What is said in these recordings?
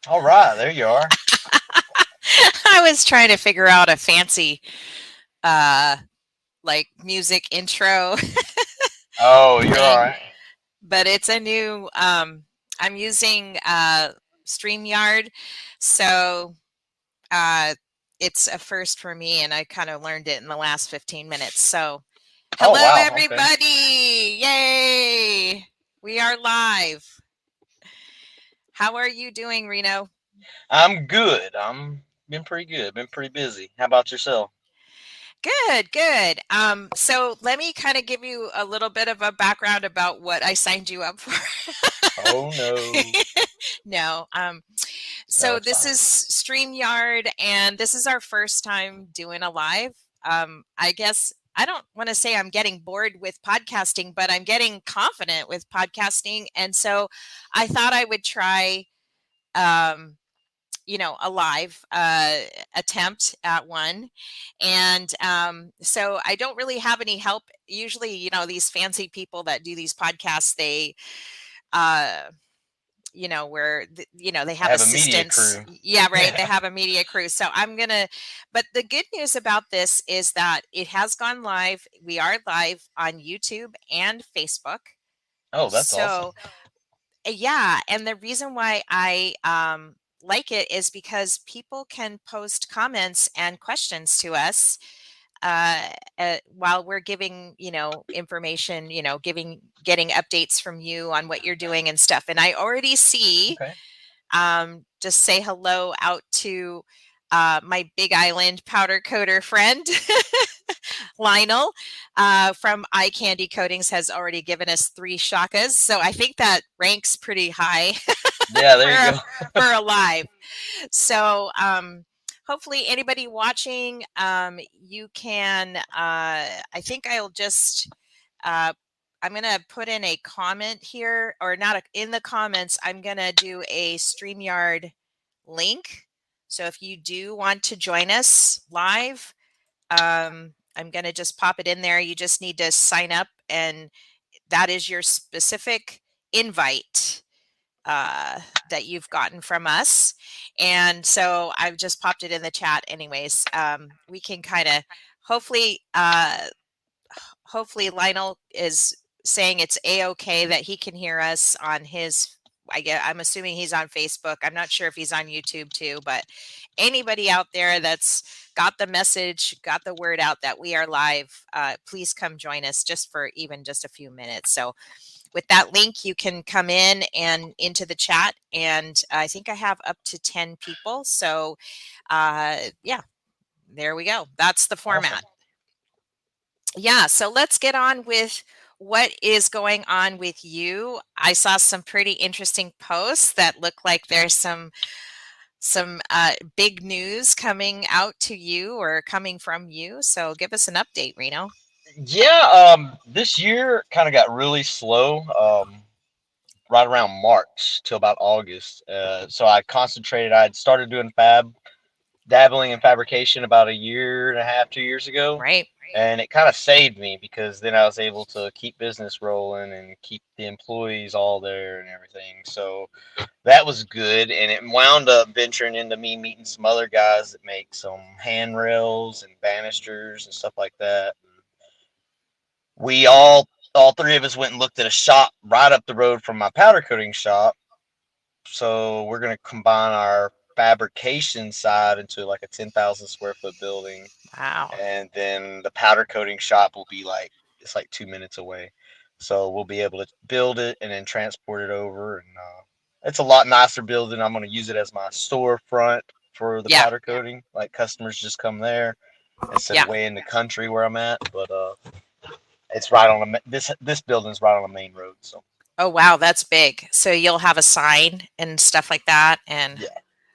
All right, there you are. I was trying to figure out a fancy, uh, like music intro, Oh, you're all thing, right. but it's a new, I'm using, StreamYard, so, uh, it's a first for me, and I kinda learned it in the last 15 minutes, so Oh, hello, wow. Okay. everybody! Yay! We are live. How are you doing, Reno? I'm good. I'm been pretty good. Been pretty busy. How about yourself? Good, good. So let me kind of give you a little bit of a background about what I signed you up for. Oh no. No, No, so it's this fine. is StreamYard, and this is our first time doing a live. I guess I don't want to say I'm getting bored with podcasting, but I'm getting confident with podcasting, and so I thought I would try. Um, a live attempt at one. And so I don't really have any help. Usually, these fancy people that do these podcasts, they, uh, they I have have a media assistants. crew. Yeah, right. They have a media crew. So but the good news about this is that it has gone live. We are live on YouTube and Facebook. Oh, that's awesome. So yeah, and the reason why I like it is because people can post comments and questions to us uh, while we're giving, information, getting updates from you on what you're doing and stuff. And I already see, Okay. just say hello out to my Big Island powder coater friend. Lionel from Eye Candy Coatings has already given us 3 shakas, so I think that ranks pretty high Yeah, for there you a, go. for a live. So hopefully, anybody watching, you can. I think I'll just. Uh, I'm gonna put in a comment here, or not in the comments. I'm gonna do a StreamYard link. So if you do want to join us live, I'm going to just pop it in there. You just need to sign up, and that is your specific invite that you've gotten from us. And so I've just popped it in the chat, anyways. We can kind of hopefully, hopefully Lionel is saying it's a-okay that he can hear us on his. I'm assuming he's on Facebook. I'm not sure if he's on YouTube too, but anybody out there that's got the message, got the word out that we are live, please come join us just for even just a few minutes. So with that link, you can come in and into the chat, and I think I have up to 10 people. So yeah, there we go. That's the Awesome. format. Yeah, so let's get on with what is going on with you. I saw some pretty interesting posts that look like there's some big news coming out to you or coming from you. So give us an update, Reno. Yeah, this year kind of got really slow. Right around March till about August. So I concentrated. I had started doing dabbling in fabrication about a year and a half, 2 years ago, Right? and it kind of saved me because then I was able to keep business rolling and keep the employees all there and everything. So that was good, and it wound up venturing into me meeting some other guys that make some handrails and banisters and stuff like that. We all three of us went and looked at a shop right up the road from my powder coating shop. So we're gonna combine our fabrication side into like a 10,000 square foot building, Wow. and then the powder coating shop will be like it's like 2 minutes away. So we'll be able to build it and then transport it over, and it's a lot nicer building. I'm gonna use it as my storefront for the Yeah. powder coating. Like customers just come there instead of Yeah. way in the country where I'm at. But it's right on this building's right on the main road. So Oh, wow. That's big. So you'll have a sign and stuff like that. And yeah,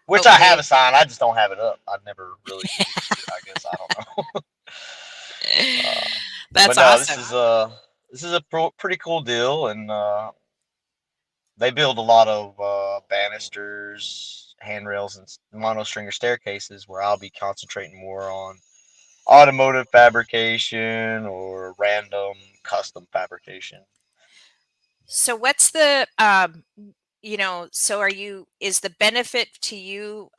which I have a hopefully, sign. I just don't have it up. I've never really used it. I guess I don't know. But that's no, awesome. this is a pretty cool deal, and they build a lot of banisters, handrails, and monostringer staircases. Where I'll be concentrating more on automotive fabrication or random custom fabrication. So what's the so is the benefit to you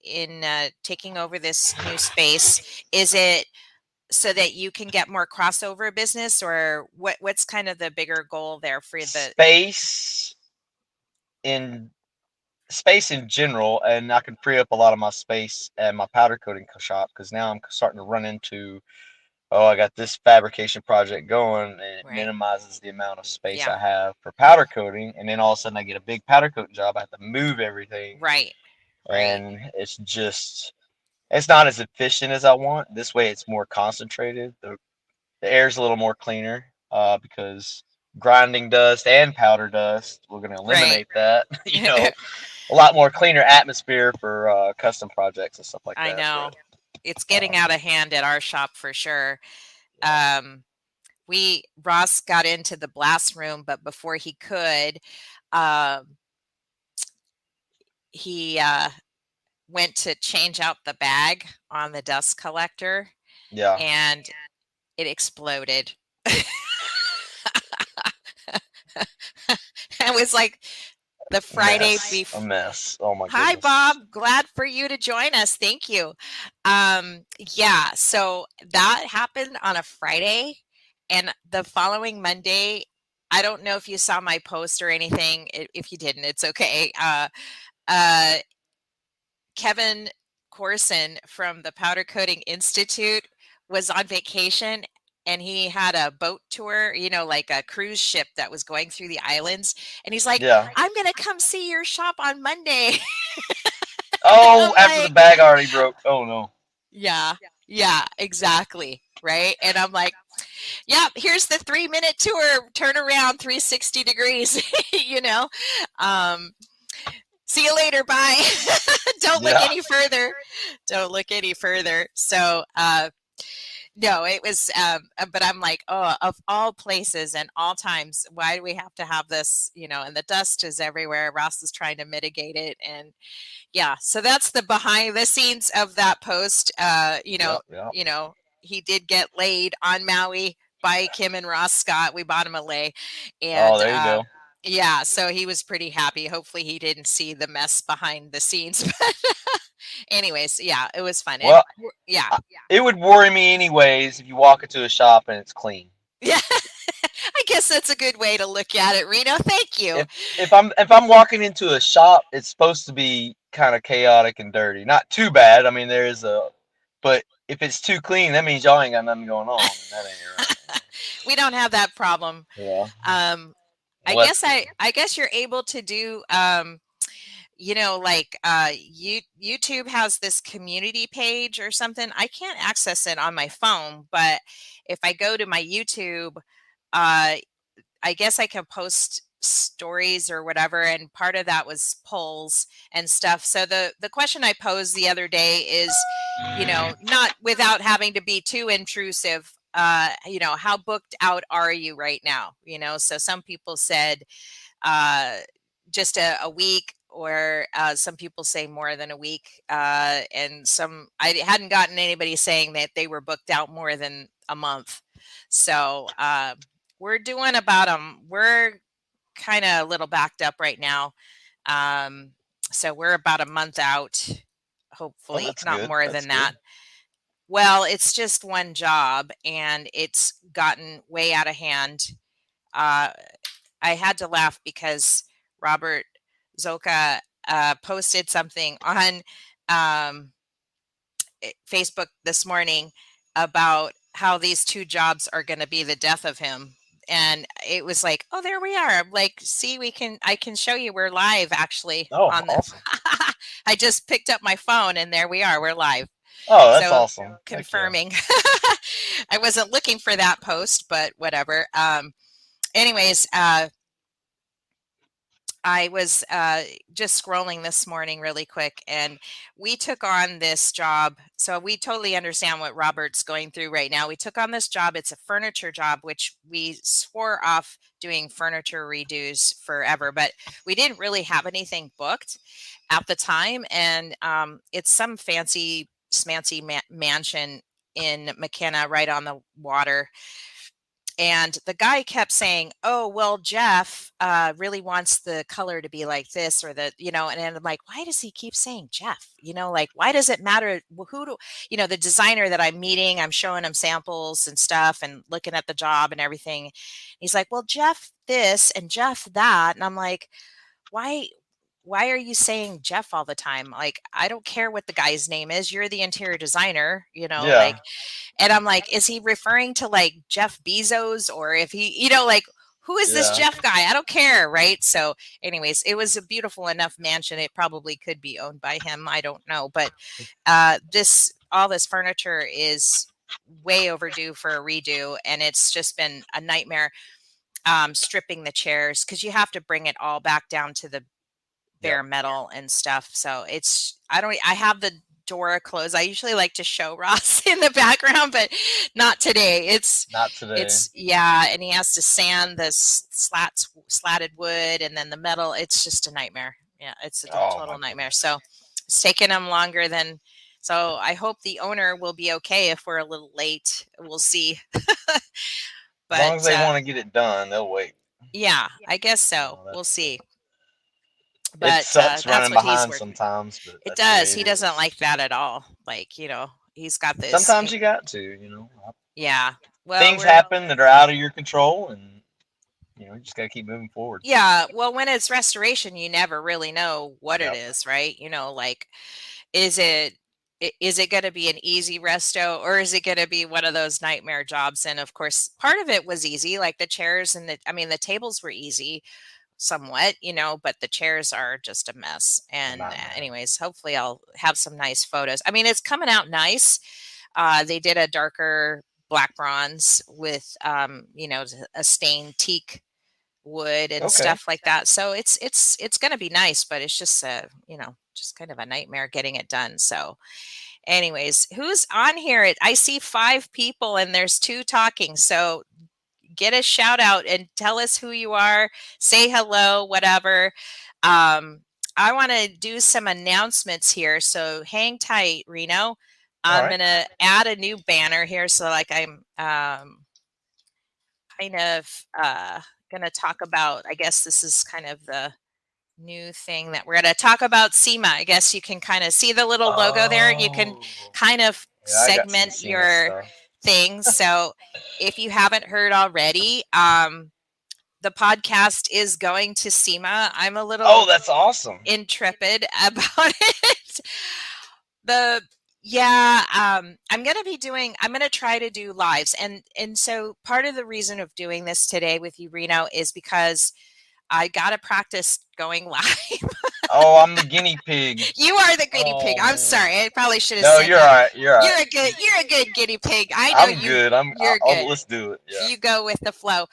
in taking over this new space, is it so that you can get more crossover business, or what's kind of the bigger goal there for the? Space in space in general, and I can free up a lot of my space at my powder coating shop because now I'm starting to run into, oh, I got this fabrication project going, and it Right. minimizes the amount of space Yeah. I have for powder coating. And then all of a sudden, I get a big powder coating job. I have to move everything, Right. Right. and it's not as efficient as I want. This way, it's more concentrated. The air's a little more cleaner because grinding dust and powder dust, we're going to Right. eliminate that. A lot more cleaner atmosphere for custom projects and stuff like I that. know. But It's getting out of hand at our shop for sure. yeah, We Ross got into the blast room, but before he could, um, he went to change out the bag on the dust collector, yeah, and it exploded. It was like the Friday a before. mess. Oh my Hi, goodness. Bob. Glad for you to join us. Thank you. Yeah, so that happened on a Friday, and the following Monday, I don't know if you saw my post or anything. If you didn't, it's okay. Uh, Kevin Corson from the Powder Coating Institute was on vacation, and he had a boat tour, like a cruise ship that was going through the islands. And he's like, Yeah. I'm going to come see your shop on Monday. And Oh, I'm after the like, bag already broke. Oh no. yeah, yeah, exactly. Right. And I'm like, yeah, here's the 3-minute tour, turn around 360 degrees, you know. Um, See you later. Bye. Don't look Yeah. any further. Don't look any further. So, no, it was, but I'm like, oh, of all places and all times, why do we have to have this? And the dust is everywhere. Ross is trying to mitigate it. And yeah, so that's the behind the scenes of that post. Yep. Yep. He did get laid on Maui by Kim and Ross Scott. We bought him a lay. Oh, And, there you go. yeah, so he was pretty happy. Hopefully he didn't see the mess behind the scenes. But anyways, yeah, it was fun. And Well, yeah. I, it would worry me anyways if you walk into a shop and it's clean. Yeah. I guess that's a good way to look at it, Reno. Thank you. If if I'm walking into a shop, it's supposed to be kind of chaotic and dirty. Not too bad. I mean, but if it's too clean, that means y'all ain't got nothing going on, and that ain't right. We don't have that problem. Yeah. Um, I Well, that's guess good. I guess you're able to do like YouTube has this community page or something. I can't access it on my phone, but if I go to my YouTube, uh I guess I can post stories or whatever, and part of that was polls and stuff. So the question I posed the other day is, not without having to be too intrusive, how booked out are you right now? So some people said uh, just a week, or some people say more than a week. And I hadn't gotten anybody saying that they were booked out more than a month. So we're doing we're kind of a little backed up right now. Um, so we're about a month out, Oh, hopefully, that's not good. more That's than good. that. Well, it's just one job, and it's gotten way out of hand. Uh, I had to laugh because Robert Zoka posted something on um, Facebook this morning about how these two jobs are going to be the death of him. And it was like, oh, there we are. I'm like, see, I can show you we're live actually Oh, on the. awesome. I just picked up my phone and there we are. We're live. Oh, that's So awesome. Heck yeah. confirming. I wasn't looking for that post, but whatever. Anyways, I was just scrolling this morning really quick, and we took on this job. So we totally understand what Robert's going through right now. We took on this job. It's a furniture job, which we swore off doing furniture redos forever, but we didn't really have anything booked at the time. And it's some fancy, smancy mansion in McKenna, right on the water. and the guy kept saying, "Oh, well, Jeff really wants the color to be like this or the, and I'm like, why does he keep saying Jeff? Like, why does it matter who do, the designer that I'm meeting, I'm showing him samples and stuff and looking at the job and everything. He's like, well, Jeff this and Jeff that. And I'm like, why? Why are you saying Jeff all the time? Like, I don't care what the guy's name is. You're the interior designer, Yeah. and I'm like, is he referring to like Jeff Bezos or if he, like, who is this Yeah. Jeff guy? I don't care, right? So, anyways, it was a beautiful enough mansion. It probably could be owned by him. I don't know, but this all this furniture is way overdue for a redo, and it's just been a nightmare stripping the chairs because you have to bring it all back down to the Yep. bare metal and stuff. So I have the door closed. I usually like to show Ross in the background, but not today. Not today. Yeah, and he has to sand the slatted wood and then the metal. It's just a nightmare. Yeah, it's a Oh my total nightmare. goodness. So it's taken him longer than. So I hope the owner will be okay if we're a little late. We'll see. As long as But they want to get it done, they'll wait. yeah, I guess so. No, We'll that's see. it But sucks that's running what he's behind working. sometimes, but It that's the does. way He it doesn't is. like that at all. Like, he's got this. Sometimes you got to, Yeah. Well, things happen that are out of your control, and you just got to keep moving forward. yeah. Well, when it's restoration, you never really know what it Yep. is, right? Like, is it is it going to be an easy resto or is it going to be one of those nightmare jobs? And of course, part of it was easy, like the chairs and the tables were easy somewhat, but the chairs are just a mess. A And nightmare. anyways, hopefully I'll have some nice photos. I mean, it's coming out nice. They did a darker black bronze with, a stained teak wood and Okay. stuff like that. So it's going to be nice, but it's just just kind of a nightmare getting it done. So, anyways, who's on here? I see 5 people and there's 2 talking. So get a shout out and tell us who you are, say hello, whatever. I want to do some announcements here, so hang tight, Reno. All I'm right. gonna add a new banner here, so like I'm kind of gonna talk about. I guess this is kind of the new thing that we're gonna talk about. SEMA. I guess you can kind of see the little logo there. You can Oh. kind of Yeah, I got some segment SEMA your stuff. things. So if you haven't heard already, the podcast is going to SEMA. I'm a Oh, little that's awesome. intrepid about it. The Yeah, I'm gonna try to do lives, and so part of the reason of doing this today with you, Reno, is because I gotta practice going live. Oh, I'm the guinea pig. You are the guinea pig. Oh I'm man. sorry. I probably should have No, said you're that. all right. You're all right. You're a good guinea pig. I know I'm good. you're good. Let's do it. Yeah. You go with the flow.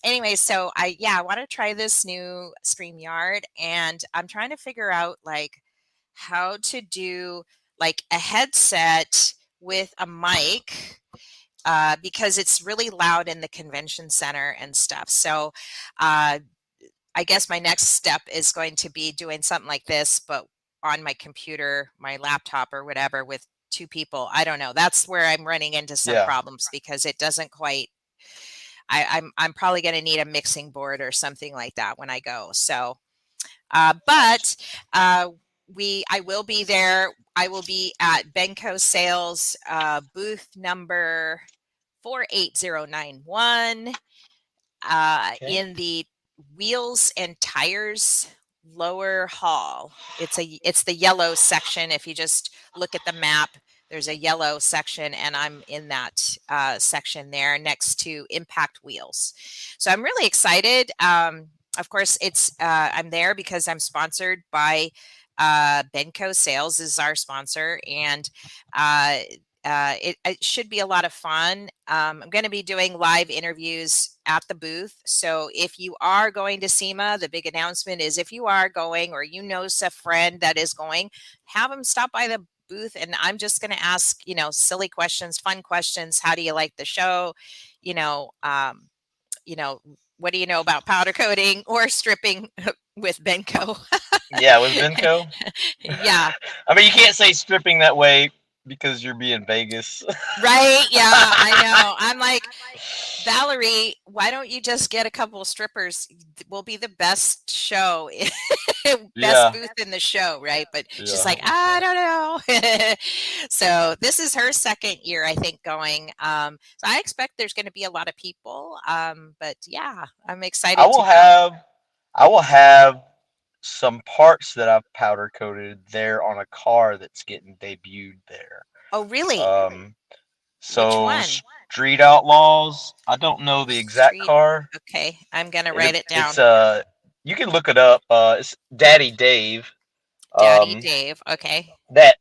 Anyway, so I want to try this new StreamYard, and I'm trying to figure out like how to do like a headset with a mic because it's really loud in the convention center and stuff. So uh, I guess my next step is going to be doing something like this, but on my computer, my laptop, or whatever, with 2 people. I don't know. That's where I'm running into some Yeah. problems because it doesn't quite. I'm probably going to need a mixing board or something like that when I go. So, but I will be there. I will be at Benco Sales booth number 48091 Okay. in the wheels and tires lower hall. It's the yellow section. If you just look at the map, there's a yellow section, and I'm in that section there next to Impact Wheels. So I'm really excited. Of course, I'm there because I'm sponsored by Benco Sales is our sponsor, and it should be a lot of fun. I'm going to be doing live interviews at the booth. So if you are going to SEMA, the big announcement is if you are going or a friend that is going, have them stop by the booth. And I'm just going to ask, silly questions, fun questions. How do you like the show? You know, um, what do you know about powder coating or stripping with Benco? Yeah, with Venco. Yeah. I mean, you can't say stripping that way because you're being Vegas. Right. Yeah, I know. I'm like, Valerie, why don't you just get a couple of strippers? Will be the best show, best Yeah, booth in the show, right? But yeah, she's I like, hope I so. don't know. So this is her second year, I think, going. So I expect there's going to be a lot of people. But yeah, I'm I excited will to go. have I will have some parts that I've powder coated there on a car that's getting debuted there. Oh, really? Um, Which so one? Street Outlaws. I don't know the exact Street. car. Okay, I'm going to write it It's down. you can look it up. It's Daddy Dave. Daddy Um, Dave. Okay. that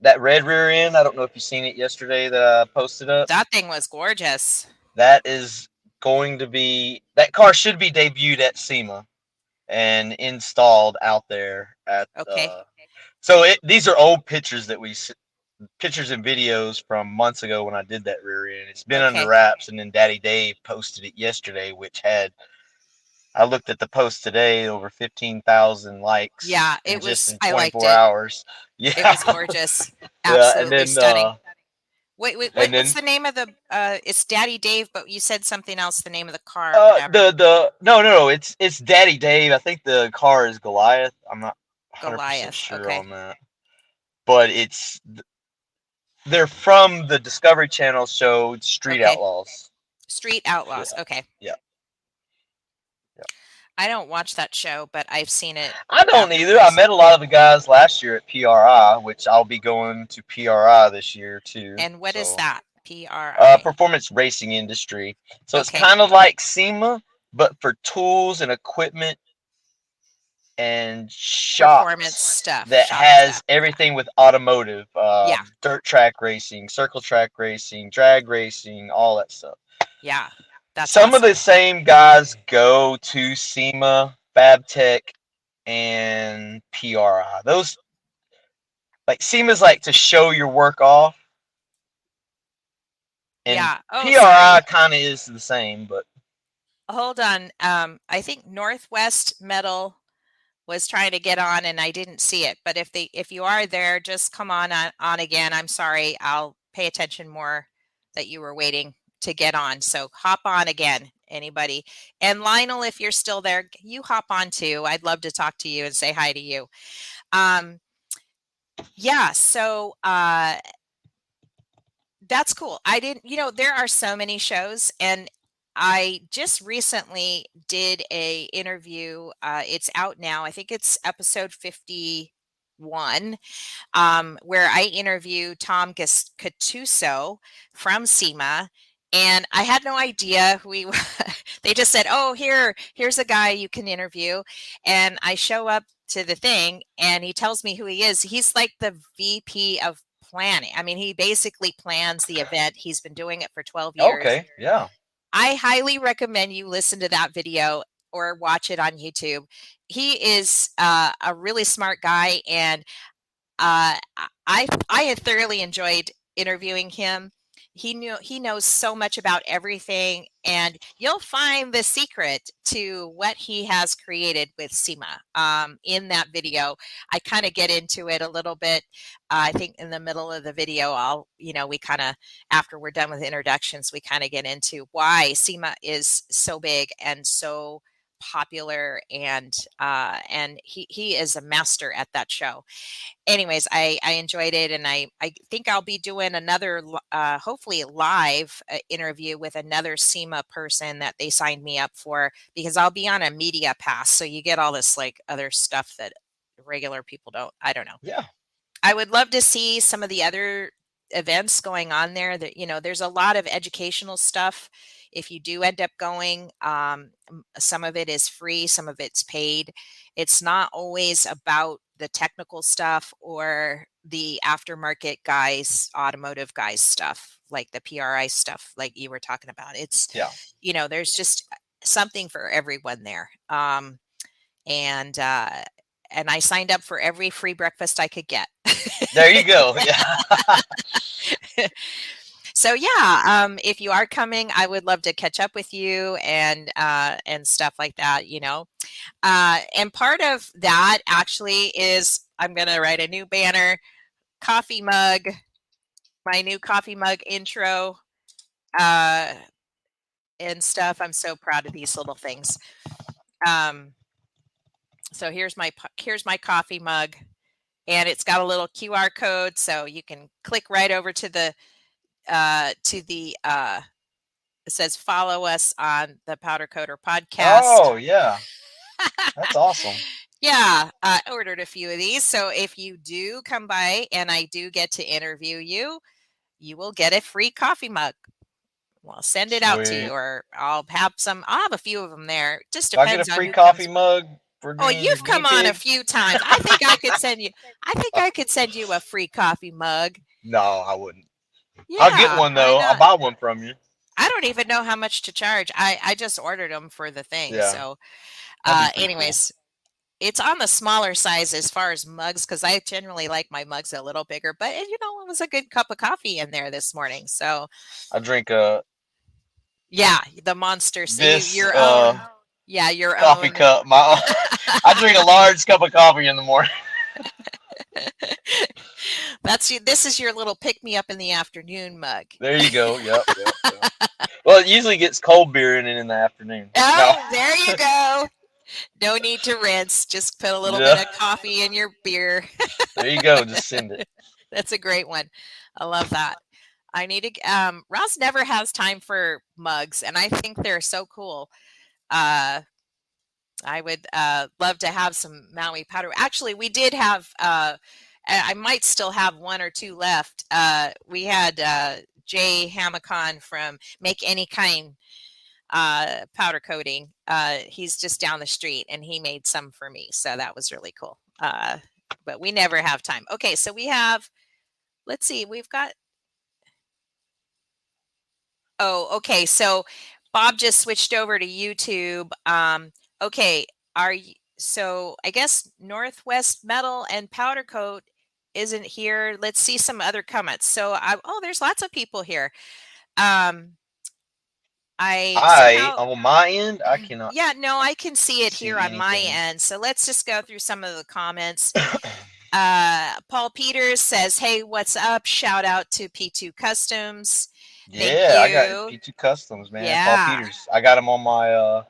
that red rear end. I don't know if you seen it yesterday that I posted up. That thing was gorgeous. That is going to be that car should be debuted at SEMA and installed out there at Okay. these are old pictures pictures and videos from months ago when I did that rear end. It's been under Okay. wraps, and then Daddy Dave posted it yesterday, which had I looked at the post today, over 15,000 likes Yeah, in it just was, in I liked 24 it. hours. It Yeah, was gorgeous. yeah, Absolutely stunning. and What's then the name of the it's Daddy Dave, but you said something else, the name of the car or whatever. the no, it's Daddy Dave. I think the car is Goliath. I'm not 100% Goliath. sure Okay. on that, but they're from the Discovery Channel show Street Okay. Outlaws. Street Yeah, Outlaws. Okay. yeah, yeah. I don't watch that show, but I've seen it I don't either. I advertised. met a lot of the guys last year at PRI, which I'll be going to PRI this year too. And what is So, that? PRI. performance racing industry. So it's Okay. kind of like SEMA, but for tools and equipment and Performance shocks stuff, that shop has stuff. everything with automotive, Yeah. dirt track racing, circle track racing, drag racing, all that stuff. Yeah. That's Some of awesome. the same guys go to SEMA, FabTech, and PRI. Those like SEMA's like to show your work off, and Yeah. Oh, PRI sorry. kind of is the same, but Hold on. I think Northwest Metal was trying to get on and I didn't see it. But if you are there, just come on again. I'm sorry. I'll pay attention more that you were waiting to get on. So hop on again, anybody. And Lionel, if you're still there, you hop on too. I'd love to talk to you and say hi to you. Um, yeah, so that's cool. I didn't, there are so many shows, and I just recently did a interview. It's out now. I think it's episode 51, where I interviewed Tom Catuso from SEMA. And I had no idea who he was. They just said, "Oh, here's a guy you can interview." And I show up to the thing, and he tells me who he is. He's like the VP of planning. I mean, he basically plans the event. He's been doing it for 12 years. okay, yeah, I highly recommend you listen to that video or watch it on YouTube. He is a really smart guy, and I had thoroughly enjoyed interviewing him. He knows so much about everything, and you'll find the secret to what he has created with SEMA in that video. I kind of get into it a little bit. I think in the middle of the video, we kind of, after we're done with introductions, we kind of get into why SEMA is so big and so popular, and he is a master at that show. Anyways, I enjoyed it, and I think I'll be doing another hopefully live interview with another SEMA person that they signed me up for, because I'll be on a media pass, so you get all this like other stuff that regular people don't. I don't know. yeah, I would love to see some of the other events going on there. That there's a lot of educational stuff. If you do end up going, some of it is free, some of it's paid. It's not always about the technical stuff or the aftermarket guys, automotive guys stuff, like the PRI stuff, like you were talking about. It's, yeah. there's just something for everyone there. And I signed up for every free breakfast I could get. There you go. Yeah, So yeah, if you are coming, I would love to catch up with you and stuff like that. And part of that actually is I'm gonna write a new banner, coffee mug, my new coffee mug intro. Uh, and stuff. I'm so proud of these little things. Um, so here's my coffee mug, and it's got a little QR code, so you can click right over to the it says follow us on the Powder Coater podcast. Oh yeah, that's awesome. Yeah, I ordered a few of these. So if you do come by and I do get to interview you, you will get a free coffee mug. Well, I'll send it out to you, Sweet. or I'll have some. I'll have a few of them there. Just Do I get a depends on free who comes coffee by. mug for Oh, being your you've guinea come on a pig? few times. I think I could send you. I think I could send you a free coffee mug. No, I wouldn't. I'll get Yeah, one why though. I'll not? buy one from you. I don't even know how much to charge. I just ordered them for the thing. Yeah, So, that'd be pretty cool. anyways, it's on the smaller size as far as mugs because I generally like my mugs a little bigger. But it was a good cup of coffee in there this morning. So I drink yeah, the monsters, this your own, yeah, your coffee own. cup. My I drink a large cup of coffee in the morning. This is your little pick me up in the afternoon mug. There you go. Yep, yep, yep. Well, it usually gets cold beer in it in the afternoon. No. Oh, there you go. No need to rinse. Just put a little bit Yeah. of coffee in your beer. There you go. Just send it. That's a great one. I love that. I need to. Ross never has time for mugs, and I think they're so cool. Uh, I would love to have some Maui powder. Actually, we did have. I might still have one or two left. We had Jay Hamacon from Make Any Kind powder coating. He's just down the street, and he made some for me, so that was really cool. But we never have time. Okay, so we have. Let's see. We've got. Oh, okay. So Bob just switched over to YouTube. Okay, so I guess Northwest Metal and Powder Coat isn't here. Let's see some other comments. There's lots of people here. Um, I I somehow on my end, I cannot yeah, no, I can see it here see on my anything. end. So let's just go through some of the comments. Paul Peters says, "Hey, what's up? Shout out to P2 Customs. Thank Yeah, I got you." P2 Customs, man. Paul Yeah. Peters. I got him on my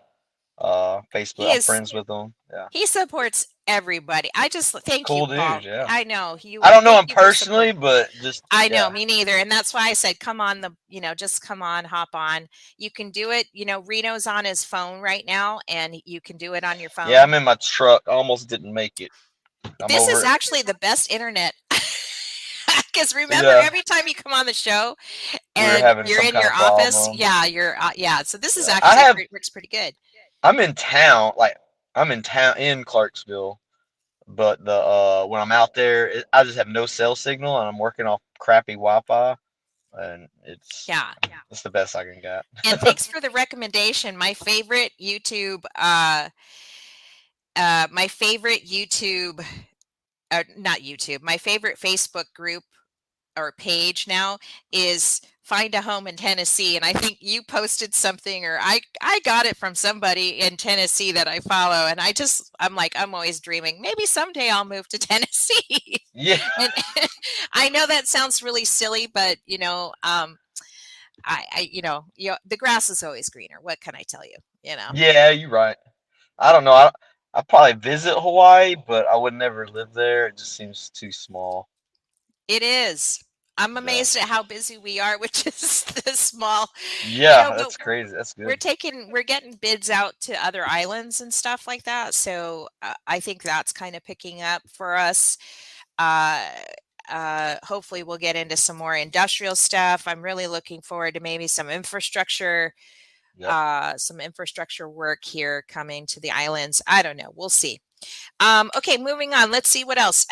Facebook. He I'm is friends with him. Yeah. he supports everybody. I just thank you, Cool Paul. dude, yeah. I know I don't know thank him you for personally, supporting. but just I know, yeah. me neither. And that's why I said, come on just come on, hop on. You can do it. Reno's on his phone right now and you can do it on your Yeah, phone. I'm in my truck. I almost didn't make it. I'm This is over it. actually the best internet. Because remember, Yeah. every time you come on the show We were and having you're some in kind your of office, problem. yeah, yeah. So this is Yeah. I actually have works pretty good. I'm in town, like I'm in town in Clarksville, but the when I'm out there, I just have no cell signal and I'm working off crappy Wi-Fi and Yeah. it's the best I can get. And thanks for the recommendation. My favorite YouTube, not YouTube, my favorite Facebook group or page now is Find a Home in Tennessee. And I think you posted something, or I got it from somebody in Tennessee that I follow. And I'm like, I'm always dreaming. Maybe someday I'll move to Tennessee. Yeah. And I know that sounds really silly, but the grass is always greener. What can I tell you? You know. Yeah, you're right. I don't know. I probably visit Hawaii, but I would never live there. It just seems too small. It is. I'm Yeah. amazed at how busy we are, which is this small, Yeah, but that's crazy. That's we're good. we're getting bids out to other islands and stuff like that. So I think that's kind of picking up for us. Uh, Hopefully we'll get into some more industrial stuff. I'm really looking forward to maybe Yep. some infrastructure work here coming to the islands. I don't know. We'll see. Okay, moving on. Let's see what else.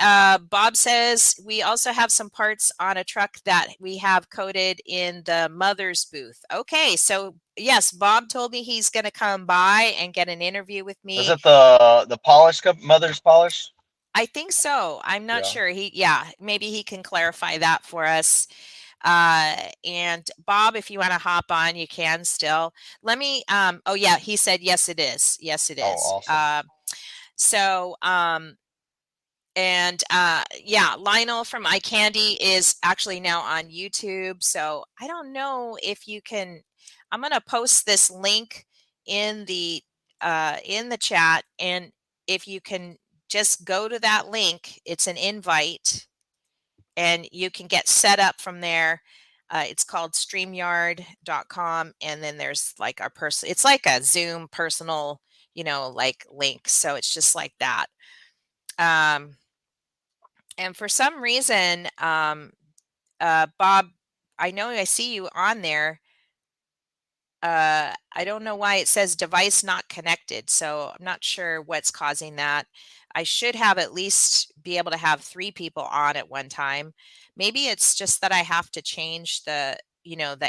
Bob says we also have some parts on a truck that we have coated in the mother's booth. Okay, so yes, Bob told me he's going to come by and get an interview with Is me. it the polish cup, mother's polish? I think so. I'm not Yeah. sure. Maybe he can clarify that for us. And Bob, if you want to hop on, you can still. Let me. Oh yeah, he said yes. It is. Yes, it Oh, is. awesome. So and yeah, Lionel from iCandy is actually now on YouTube. So I don't know if you can. I'm gonna post this link in the chat, and if you can just go to that link, it's an invite, and you can get set up from there. It's called StreamYard.com, and then there's like our person. It's like a Zoom personal, like link. So it's just like that. Um, and for some reason, Bob, I know I see you on there. I don't know why it says device not connected, so I'm not sure what's causing that. I should have at least be able to have 3 people on at one time. Maybe it's just that I have to change the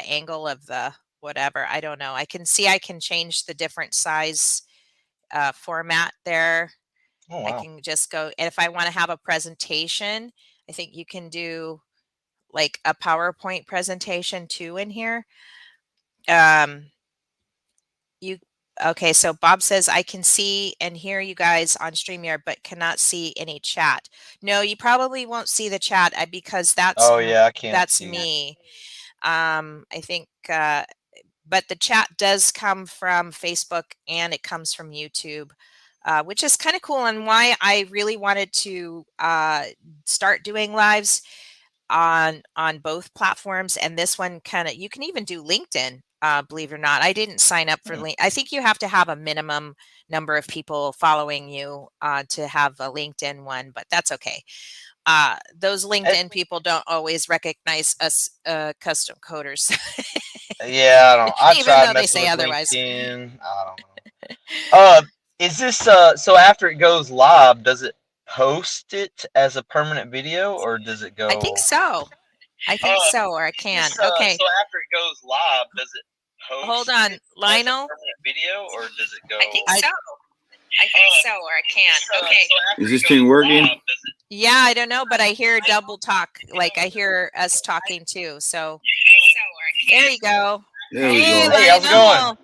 angle of the whatever. I don't know. I can change the different size format there. Oh I wow. can just go, and if I want to have a presentation, I think you can do like a PowerPoint presentation too in here. Um, You Okay, so Bob says, "I can see and hear you guys on StreamYard, but cannot see any chat." No, you probably won't see the chat because Oh yeah, I can't that's see. me. I think, but the chat does come from Facebook and it comes from YouTube, which is kind of cool, and why I really wanted to start doing lives on both platforms. And this one kind of, you can even do LinkedIn, believe it or not. I didn't sign up for Hmm. link. I think you have to have a minimum number of people following you to have a LinkedIn one, but that's okay. Those Eh, LinkedIn people don't always recognize us custom coders, yeah, I don't. I even tried though they messing say with otherwise. LinkedIn. I don't know. Is this so after it goes live, does it post it as a permanent video or does it I think go? so. I think Uh, so, or I is this can. Okay, so after it goes live, does it hold post on, it as a Lionel. permanent video or does it go? I think so. I think so, or I can. Okay. So after Is it this thing goes working? live, does it? Yeah, I don't know, but I hear double talk. Like I hear us talking too. So there you go. There we Hey, go. Hey, how's it Lionel. going?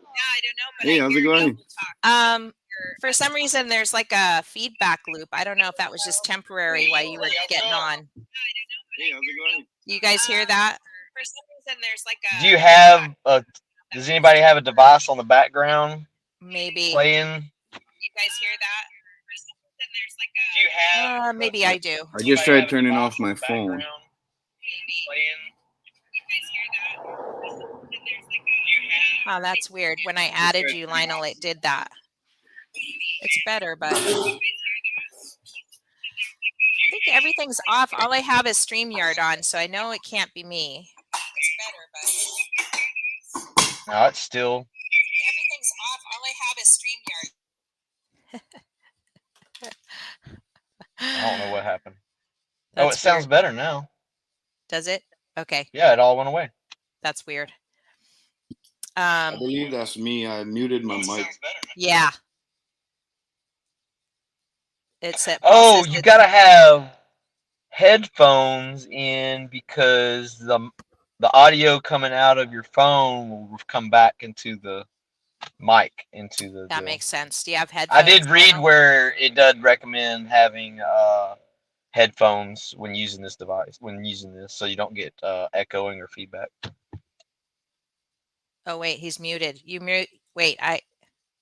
Hey, how's it going? Um, for some reason, there's like a feedback loop. I don't know if that was just temporary while you were getting on. Hey, how's it going? You guys hear that? For some reason, there's like Do you have a? Does anybody have a device on the background maybe. playing? You guys hear that? Do you have? Maybe I do. I just tried turning off my phone. Oh, that's weird. When I added you, Lionel, it did that. It's better, but I think everything's off. All I have is StreamYard on, so I know it can't be me. It's better, but No, it's still. everything's off. All I have is I don't know StreamYard. what happened. Oh, it That's sounds weird. better now. Does it? Okay, Yeah, it all went away. that's weird. I believe that's me. I muted my mic. Yeah, it's it. Paul Oh, says you it. gotta have headphones in because the audio coming out of your phone will come back into the mic into the That deal. makes sense. Do you have I headphones, did read Lionel? where it does recommend having headphones when using this device, so you don't get echoing or feedback. Oh wait, he's muted. You mute. Wait,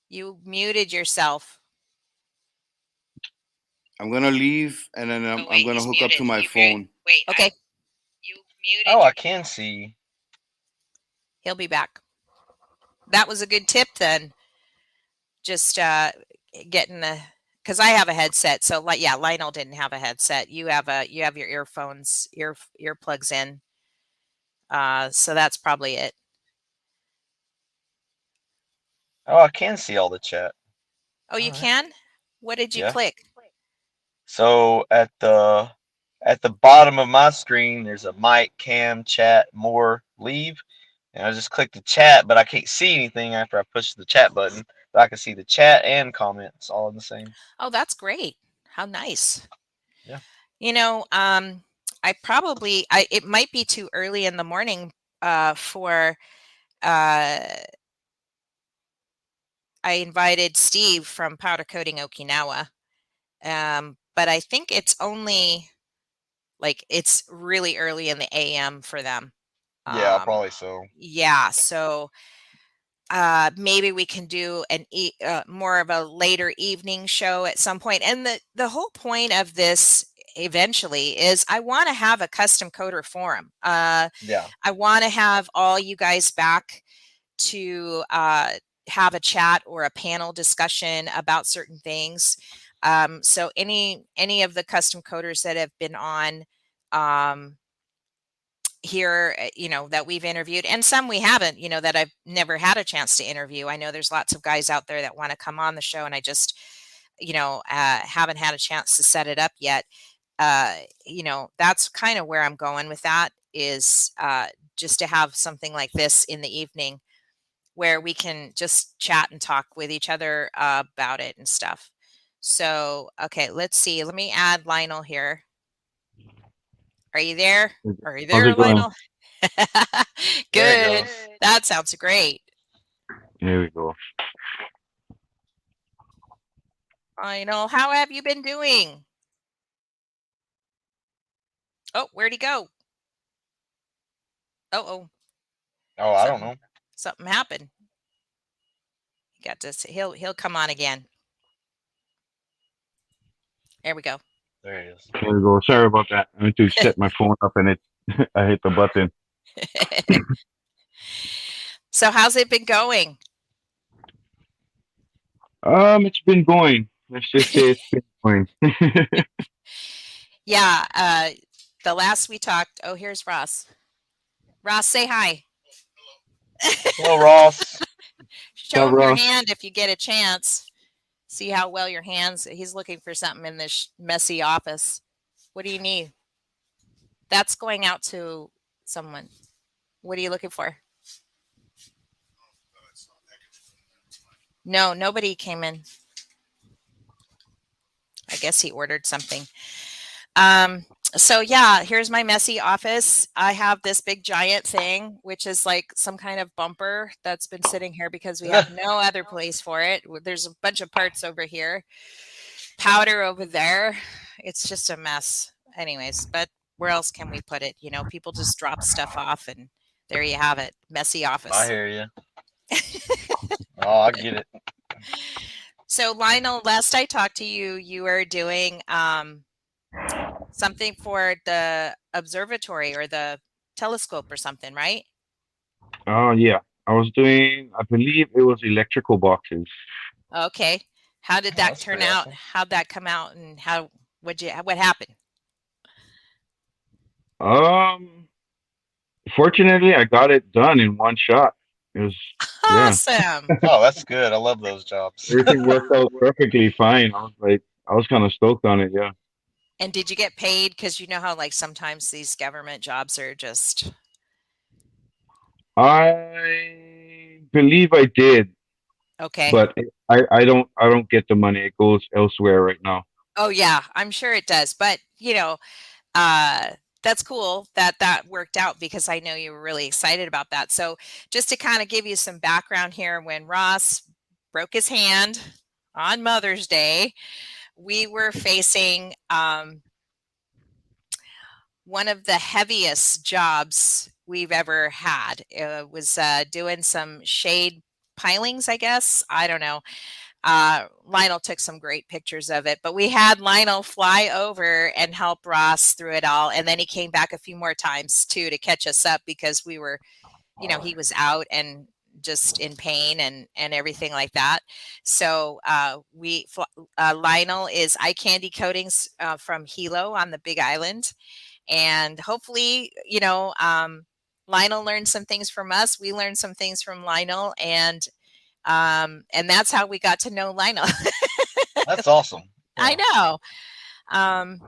you muted yourself. I'm gonna leave and then Oh I'm wait, gonna he's hook up muted. to my You phone. wait. Okay, you Oh, muted. I can see. He'll be back. That was a good tip then. Just getting the, because I have a headset. So like, yeah, Lionel didn't have a headset. You have your earphones, earplugs in. So that's probably it. Oh, I can see all the chat. Oh, All you right. can? What did you Yeah. click? So at the bottom of my screen, there's a mic, cam, chat, more, leave. And I just click the chat, but I can't see anything after I push the chat button. But I can see the chat and comments all in the same. Oh, that's great. How nice. Yeah. You know, it might be too early in the morning for uh I invited Steve from Powder Coating Okinawa. But I think it's only like it's really early in the AM for them. Yeah, Um, probably so. yeah, so maybe we can do more of a later evening show at some point. And the whole point of this eventually is I want to have a custom coder forum. Yeah. I want to have all you guys back to have a chat or a panel discussion about certain things. So any of the custom coders that have been on here, that we've interviewed, and some we haven't, that I've never had a chance to interview. I know there's lots of guys out there that want to come on the show, and I just, haven't had a chance to set it up yet. That's kind of where I'm going with that, is just to have something like this in the evening where we can just chat and talk with each other about it and stuff. So, okay, let's see. Let me add Lionel here. Are you there? Are you there, Lionel? Good. That sounds great. Here we go. Lionel, how have you been doing? Oh, where'd he go? Oh, I don't know. Something happened. He got to. He'll come on again. There we go. There he is. There we go. Sorry about that. I went to set my phone up and I hit the button. So how's it been going? It's been going. Let's just say it's been going. Yeah. The last we talked. Oh, here's Ross. Ross, say hi. Hello, Ross. Show him your hand if you get a chance. See how well your hands. He's looking for something in this messy office. What do you need? That's going out to someone. What are you looking for? No, nobody came in. I guess he ordered something. So yeah, here's my messy office. I have this big giant thing, which is like some kind of bumper that's been sitting here because we have no other place for it. There's a bunch of parts over here, powder over there. It's just a mess. Anyways, but where else can we put it? People just drop stuff off and there you have it. Messy office. I hear you. Oh, I get it. So Lionel, last I talked to you, you were doing something for the observatory or the telescope or something, right? Oh, yeah. I was doing, I believe it was electrical boxes. Okay. How did that turn out? Awesome. How'd that come out, and what happened? Fortunately, I got it done in one shot. It was awesome. Yeah. Oh, that's good. I love those jobs. Everything worked out perfectly fine. I was kind of stoked on it. Yeah. And did you get paid? Because you know how sometimes these government jobs are just. I believe I did. Okay. But I don't get the money. It goes elsewhere right now. Oh yeah, I'm sure it does. But that's cool that worked out, because I know you were really excited about that. So just to kind of give you some background here, when Ross broke his hand on Mother's Day, we were facing one of the heaviest jobs we've ever had. It was doing some shade pilings, I guess. I don't know. Lionel took some great pictures of it, but we had Lionel fly over and help Ross through it all. And then he came back a few more times too to catch us up, because we were, he was out and just in pain and everything like that. So Lionel is eye candy coatings from Hilo on the Big Island. And hopefully, Lionel learned some things from us. We learned some things from Lionel, and that's how we got to know Lionel. That's awesome. Yeah. I know.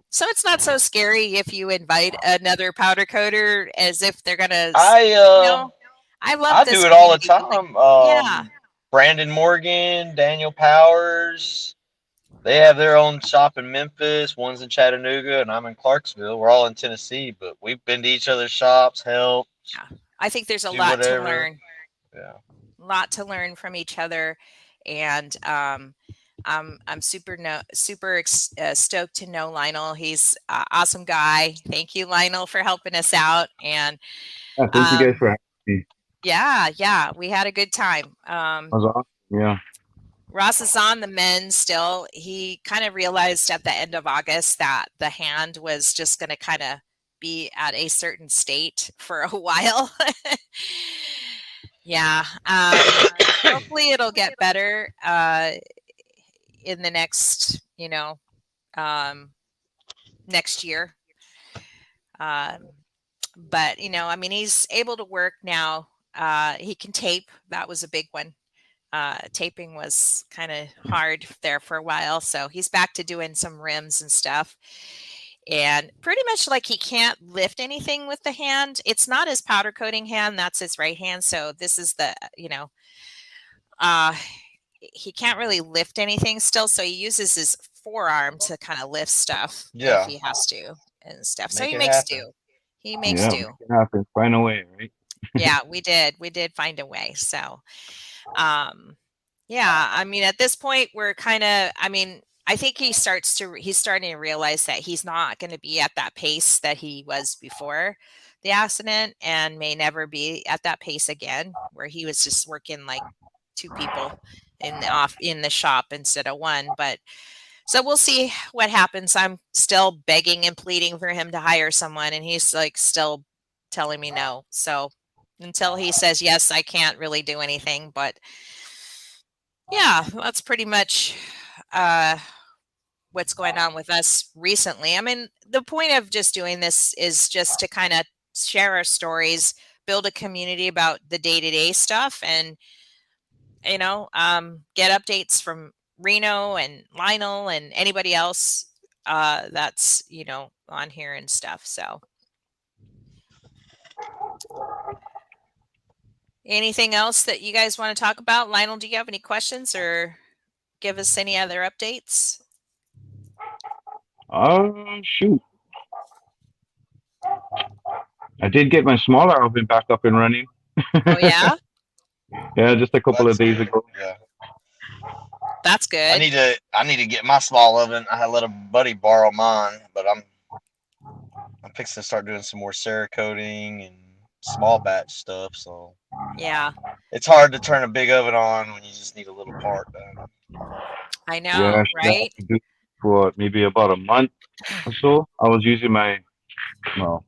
So it's not so scary if you invite another powder coater as if they're gonna. I love. I do it all the time. Yeah. Brandon Morgan, Daniel Powers. They have their own shop in Memphis. One's in Chattanooga, and I'm in Clarksville. We're all in Tennessee, but we've been to each other's shops, helped. Yeah, I think there's a lot to learn. Yeah, a lot to learn from each other, and I'm super stoked to know Lionel. He's an awesome guy. Thank you, Lionel, for helping us out. And thank you guys for having me. Yeah, we had a good time. Was awesome. Yeah. Ross is on the mend still. He kind of realized at the end of August that the hand was just going to kind of be at a certain state for a while. Yeah. Hopefully it'll get better in the next, next year. But I mean, he's able to work now. He can tape. That was a big one. Taping was kind of hard there for a while, so he's back to doing some rims and stuff. And pretty much like he can't lift anything with the hand. It's not his powder coating hand, that's his right hand. So this is the, uh, he can't really lift anything still. So he uses his forearm to kind of lift stuff if Yeah. he has to and stuff. So Make he it makes happen. do. He makes Yeah, do. make it happen. Find a way, right? Yeah, we did. We did find a way. So, yeah, I mean, at this point, we're kind of, I mean, I think he's starting to realize that he's not going to be at that pace that he was before the accident and may never be at that pace again, where he was just working like two people in the shop instead of one. But so we'll see what happens. I'm still begging and pleading for him to hire someone, and he's like still telling me no. So until he says yes, I can't really do anything. But yeah, that's pretty much what's going on with us recently. I mean, the point of just doing this is just to kind of share our stories, build a community about the day-to-day stuff, and get updates from Reno and Lionel and anybody else that's on here and stuff. So anything else that you guys want to talk about? Lionel, do you have any questions or give us any other updates? Shoot. I did get my smaller oven back up and running. Oh yeah, Yeah, just a couple That's of days good. ago. Yeah. that's I good. need to get my small oven. I let a buddy borrow mine, but I'm fixing to start doing some more Cerakoting and small batch stuff. So Yeah, it's hard to turn a big oven on when you just need a little part done. I Yeah, know, I right? had to do it for maybe about a month or so. I was using my, well,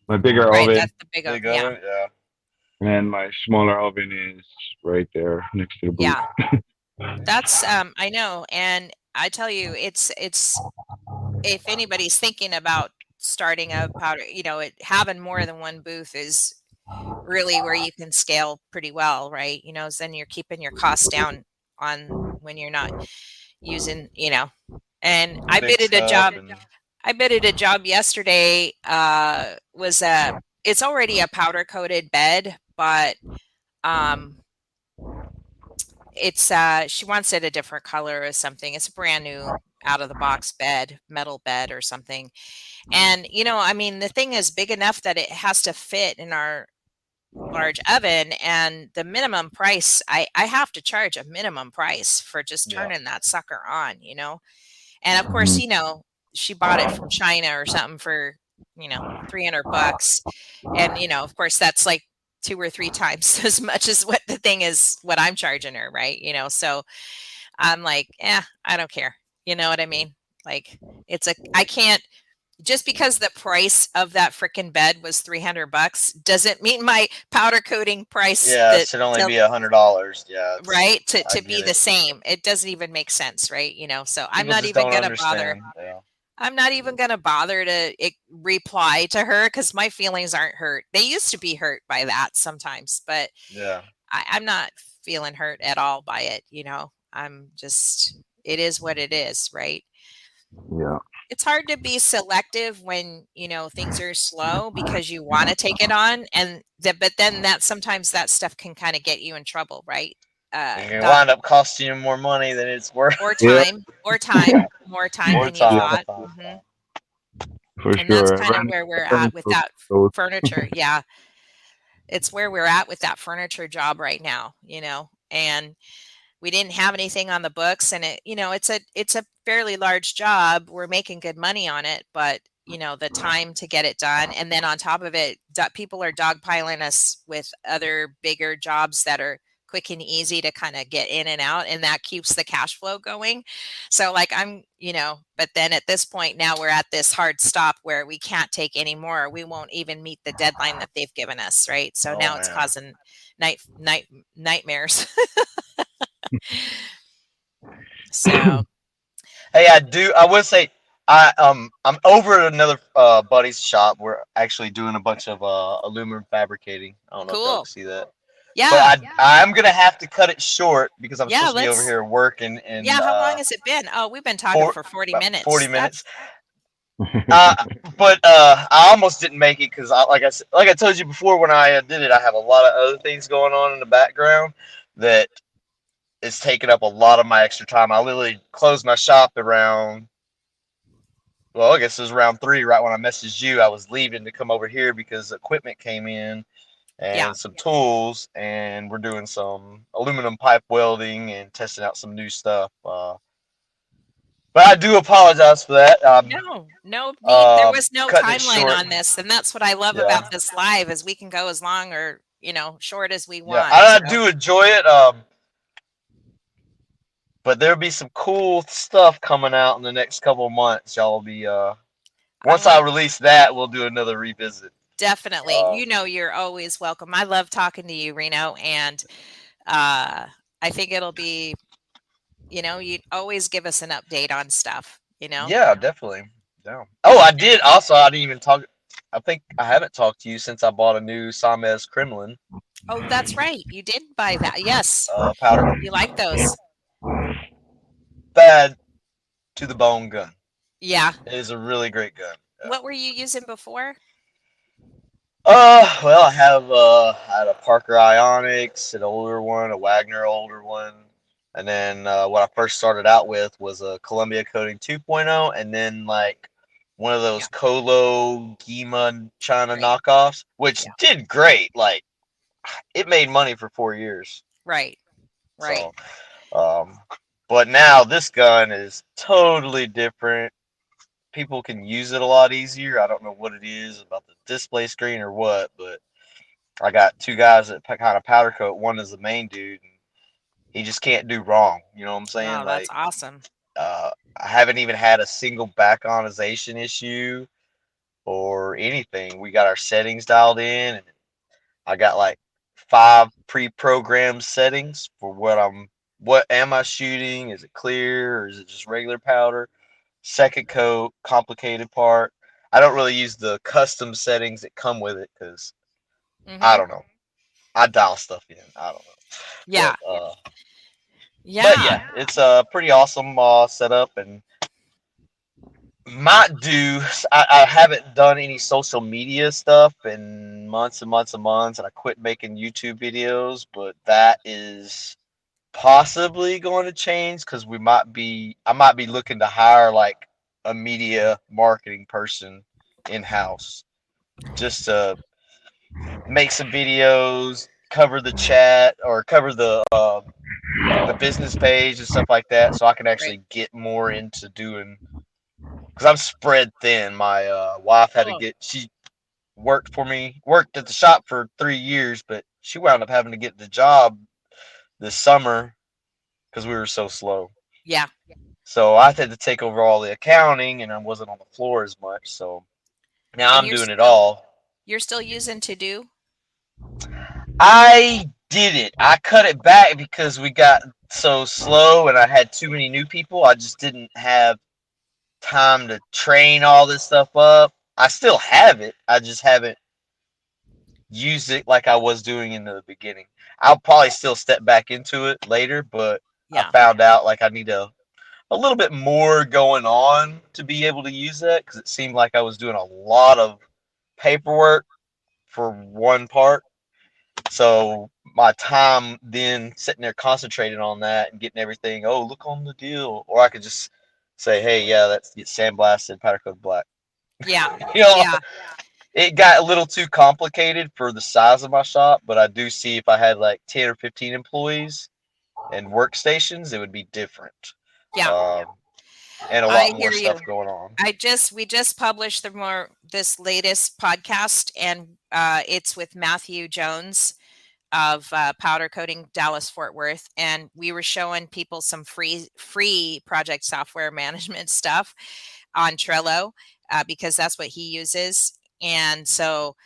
my bigger Right, oven, that's the big Big oven. Yeah, oven, yeah. and my smaller oven is right there next to the boot. yeah. That's I know, and I tell you, it's if anybody's thinking about starting a powder, having more than one booth is really where you can scale pretty well, right? So then you're keeping your costs down on when you're not using, and I Big bidded a stuff job. and I bidded a job yesterday. Was it's already a powder coated bed, but um, it's she wants it a different color or something. It's a brand new out of the box bed, metal bed or something. And I mean, the thing is big enough that it has to fit in our large oven, and the minimum price, I have to charge a minimum price for just yeah. turning that sucker on, And of course, Mhm. she bought it from China or something for, $300. And, of course, that's like two or three times as much as what the thing is, what I'm charging her, right? So I'm like, I don't care. You know what I mean? Like, I can't, just because the price of that freaking bed was $300 doesn't mean my powder coating price Yeah, it should only be $100. Yeah, it's right I to be get the it. same. It doesn't even make sense, right? So I'm People not just even don't gonna bother. understand. Yeah. I'm not even gonna bother to reply to her because my feelings aren't hurt. They used to be hurt by that sometimes, but Yeah. I'm not feeling hurt at all by it. I'm just, it is what it is, right? Yeah. It's hard to be selective when things are slow because you want to take it on, but then that sometimes that stuff can kind of get you in trouble, right? It can The wind up costing you more money than it's worth. or Yeah. time, more time More than you time. Yeah. thought. For And that's sure. I kind of ran where we're into at with those. that those- furniture. Yeah, it's where we're at with that furniture job right now. And we didn't have anything on the books, and it's a fairly large job. We're making good money on it, but the time to get it done. And then on top of it, people are dogpiling us with other bigger jobs that are quick and easy to kind of get in and out, and that keeps the cash flow going. So like but then at this point now we're at this hard stop where we can't take any more. We won't even meet the deadline that they've given us, right? So now it's causing nightmares. So Hey, I would say I'm over at another buddy's shop. We're actually doing a bunch of aluminum fabricating. I don't know if y'all cool. can see that. Yeah. But I'm gonna have to cut it short because I'm Yeah, supposed to be over here working. And yeah, how long has it been? Oh, we've been talking for 40 about minutes. 40 minutes. But I almost didn't make it because like I told you before, when I did it, I have a lot of other things going on in the background that is taking up a lot of my extra time. I literally closed my shop around, well, I guess it was around 3, right when I messaged you. I was leaving to come over here because equipment came in and some tools, and we're doing some aluminum pipe welding and testing out some new stuff. But I do apologize for that. No there was no timeline on this, and that's what I love Yeah. about this live is we can go as long or short as we want. I do enjoy it. But there'll be some cool stuff coming out in the next couple of months. Y'all will be once I release that, we'll do another revisit. Definitely. You're always welcome. I love talking to you, Reno, and I think it'll be, you'd always give us an update on stuff, Yeah, definitely. Yeah. Oh, I did. Also, I didn't even talk. I think I haven't talked to you since I bought a new Samez Kremlin. Oh, that's right. You did buy that. Yes. Powder. You like those? Bad to the bone gun. Yeah. It is a really great gun. Yeah. What were you using before? Well, I had a Parker Ionics, an older one, a Wagner older one, and then what I first started out with was a Columbia Coating 2.0, and then like one of those Colo Gima China knockoffs, which did great. Like it made money for 4 years. Right. So, but now this gun is totally different. People can use it a lot easier. I don't know what it is about the display screen or what, but I got 2 guys that kind of powder coat. One is the main dude, and he just can't do wrong. You know what I'm saying? Wow, that's awesome. I haven't even had a single back ionization issue or anything. We got our settings dialed in, and I got like 5 pre-programmed settings for what am I shooting? Is it clear or is it just regular powder? Second coat, complicated part. I don't really use the custom settings that come with it because I don't know. I dial stuff in. I don't know. Yeah. But yeah, it's a pretty awesome setup, and might do. I haven't done any social media stuff in months and months and months, and I quit making YouTube videos, but that is possibly going to change because I might be looking to hire like a media marketing person in-house just to make some videos, cover the chat or cover the business page and stuff like that, so I can actually get more into doing, because I'm spread thin. My wife had to she worked at the shop for 3 years, but she wound up having to get the job this summer because we were so slow. Yeah. So I had to take over all the accounting, and I wasn't on the floor as much. So now I'm doing it all. You're still using To Do? I didn't. I cut it back because we got so slow, and I had too many new people. I just didn't have time to train all this stuff up. I still have it. I just haven't used it like I was doing in the beginning. I'll probably still step back into it later, but I found out like I need a little bit more going on to be able to use that, because it seemed like I was doing a lot of paperwork for one part. So my time then sitting there concentrating on that and getting everything, look on the deal. Or I could just say, hey, yeah, let's get sandblasted, powder coated black. Yeah. It got a little too complicated for the size of my shop, but I do see if I had like 10 or 15 employees and workstations, it would be different. Yeah. and a I lot hear more stuff you. going on. We just published this latest podcast, and it's with Matthew Jones of Powder Coating Dallas Fort Worth, and we were showing people some free project software management stuff on Trello because that's what he uses, and so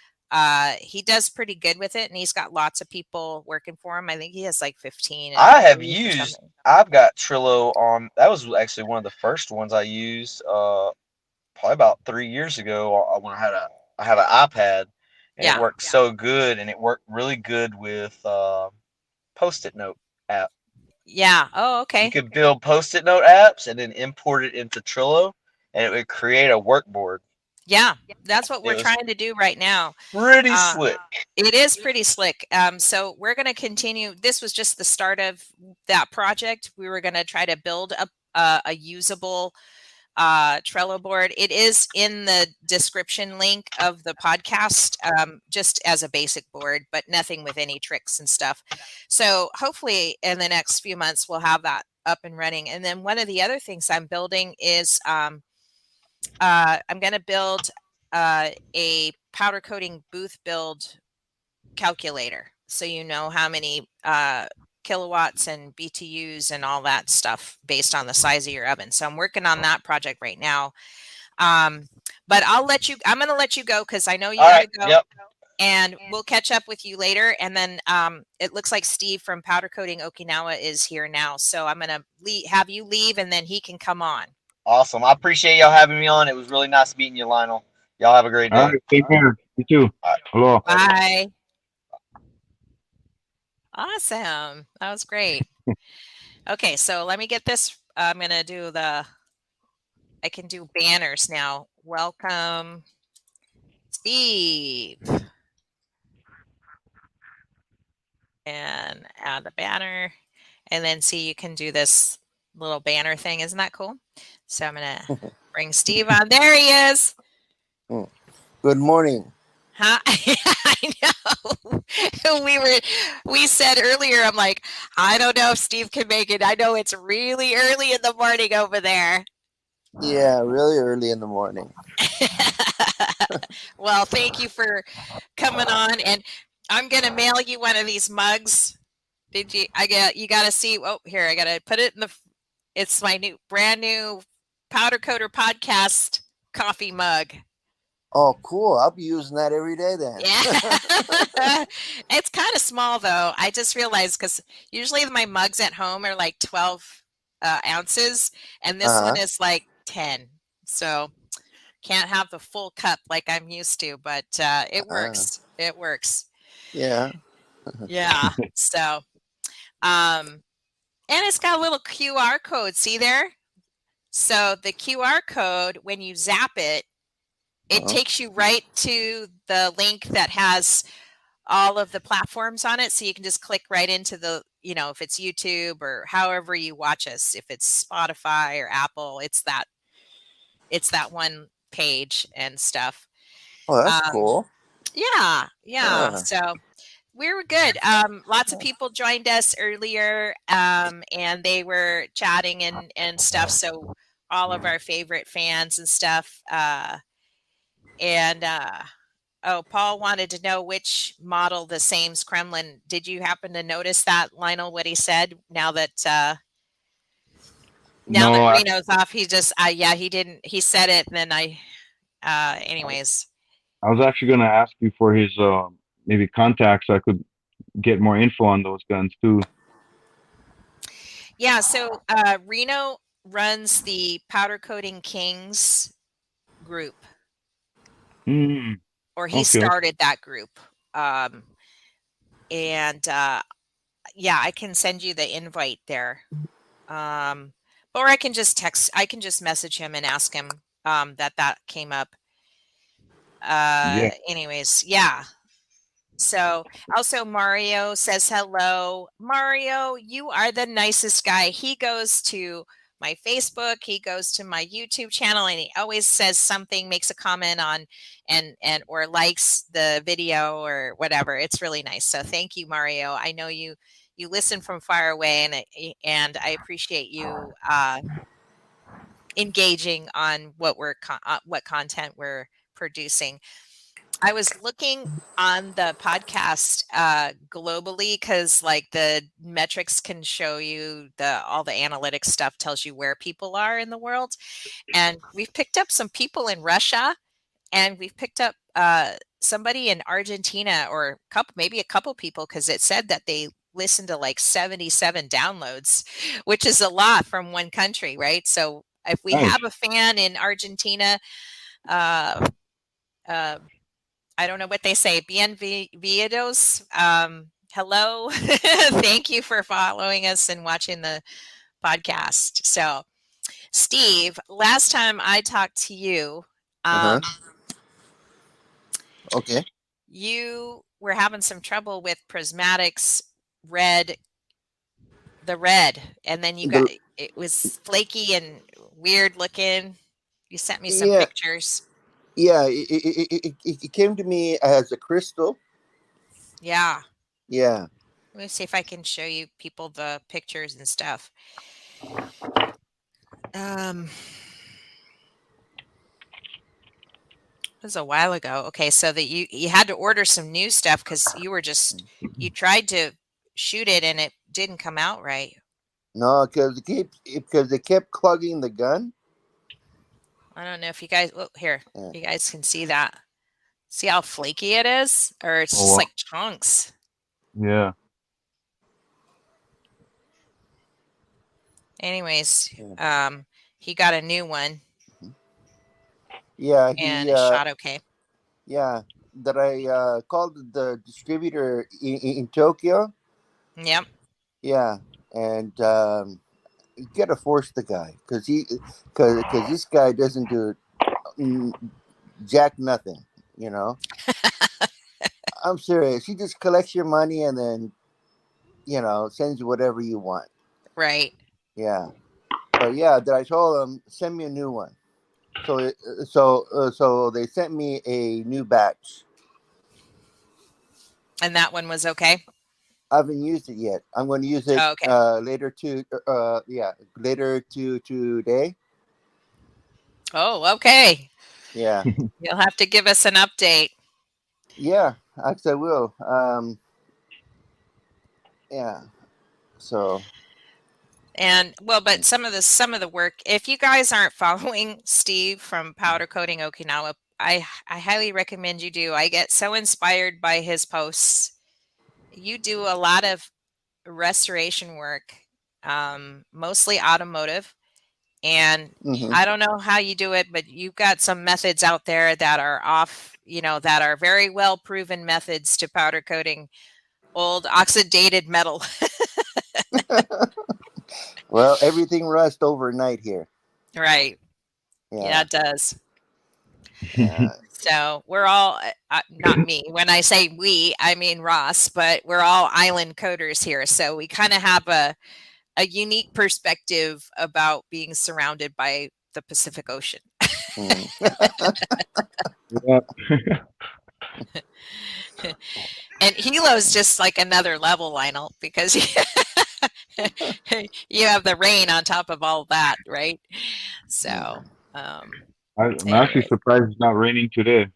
he does pretty good with it, and he's got lots of people working for him. I think he has like 15 I have employees or used. something. I've got Trello on. That was actually one of the first ones I used. Probably about 3 years ago when I have an iPad, and it Yeah. worked so good, and it worked really good with Post-it note app. Yeah. Oh, You okay. could build Post-it note apps and then import it into Trello, and it would create a workboard. Yeah, that's what we're It was trying to do right now. pretty Uh, slick. It is pretty slick. So we're going to continue. This was just the start of that project. We were going to try to build a usable Trello board. It is in the description link of the podcast, just as a basic board, but nothing with any tricks and stuff. So hopefully in the next few months, we'll have that up and running. And then one of the other things I'm building is I'm going to build a powder coating booth build calculator. So you know how many kilowatts and BTUs and all that stuff based on the size of your oven. So I'm working on that project right now. But I'm going to let you go because I know you All got right. to go. Yep. And we'll catch up with you later. And then it looks like Steve from Powder Coating Okinawa is here now. So I'm going to have you leave and then he can come on. Awesome. I appreciate y'all having me on. It was really nice meeting you, Lionel. Y'all have a great All day. right, take care. You too. All right. Hello. Bye. Awesome. That was great. Okay, so let me get this. I'm going to do I can do banners now. Welcome, Steve. And add the banner. And then see, you can do this little banner thing. Isn't that cool? So I'm going to bring Steve on. There he is. Good morning. Huh? I know. We said earlier, I'm like, I don't know if Steve can make it. I know it's really early in the morning over there. Yeah, really early in the morning. Well, thank you for coming on, and I'm gonna mail you one of these mugs. You got to see. Oh, here, I got to put it in it's my brand new Powder Coater podcast coffee mug. Oh, cool. I'll be using that every day then. Yeah. It's kind of small though. I just realized because usually my mugs at home are like 12 ounces, and this one is like 10. So can't have the full cup like I'm used to, but it works. It works. Yeah. Yeah. So, and it's got a little QR code. See there? So the QR code, when you zap it, it takes you right to the link that has all of the platforms on it. So you can just click right into if it's YouTube or however you watch us, if it's Spotify or Apple, it's that one page and stuff. Oh, that's cool. Yeah. Yeah. So we were good. Lots of people joined us earlier, and they were chatting and stuff. So all of our favorite fans and stuff. Paul wanted to know which model the Sames Kremlin. Did you happen to notice that, Lionel, what he said? Now that Reno's off, he just he didn't. He said it, and then anyways. I was actually going to ask you for his maybe contacts so I could get more info on those guns too. Yeah, so Reno runs the Powder Coating Kings group. Or he started that group. I can send you the invite there. Or I can just message him and ask him that came up. Anyways, yeah. So also Mario says hello. Mario, you are the nicest guy. He goes to my Facebook, he goes to my YouTube channel, and he always says something, makes a comment on and or likes the video or whatever. It's really nice. So thank you, Mario. I know you listen from far away, and I appreciate you engaging on what what content we're producing. I was looking on the podcast globally because like the metrics can show you all the analytics stuff tells you where people are in the world, and we've picked up some people in Russia, and we've picked up somebody in Argentina, or maybe a couple people, because it said that they listened to like 77 downloads, which is a lot from one country, right? So if we Nice. have a fan in Argentina, uh, uh, I don't know what they say, bienvenidos. Hello. Thank you for following us and watching the podcast. So, Steve, last time I talked to you, Okay. you were having some trouble with Prismatics red, and then it was flaky and weird looking. You sent me some pictures. Yeah, it came to me as a crystal. Yeah. Yeah. Let me see if I can show you people the pictures and stuff. It was a while ago. Okay, so that you had to order some new stuff because you tried to shoot it and it didn't come out right. No, because they kept clogging the gun. I don't know if you guys you guys can see that. See how flaky it is, or it's just like chunks. Yeah. Anyways, he got a new one. Yeah, and it shot okay. Yeah, that I called the distributor in Tokyo. Yep. Yeah, and you gotta force the guy because this guy doesn't do jack nothing. You know. I'm serious. He just collects your money and then, sends you whatever you want. Right. Yeah. But yeah, that I told him, send me a new one. So they sent me a new batch. And that one was okay? I haven't used it yet. I'm going to use it later today. Oh, okay. Yeah. You'll have to give us an update. Yeah, actually I will. Yeah. So. And but some of the work, if you guys aren't following Steve from Powder Coating Okinawa, I highly recommend you do. I get so inspired by his posts. You do a lot of restoration work, mostly automotive. And I don't know how you do it, but you've got some methods out there that are that are very well proven methods to powder coating old oxidated metal. Well, everything rusts overnight here. Right. Yeah, it does. Yeah. So we're all, not me. When I say we, I mean Ross, but we're all island coaters here. So we kind of have a unique perspective about being surrounded by the Pacific Ocean. Yeah. And Hilo's just like another level, Lionel, because you have the rain on top of all that, right? So I'm actually surprised it's not raining today.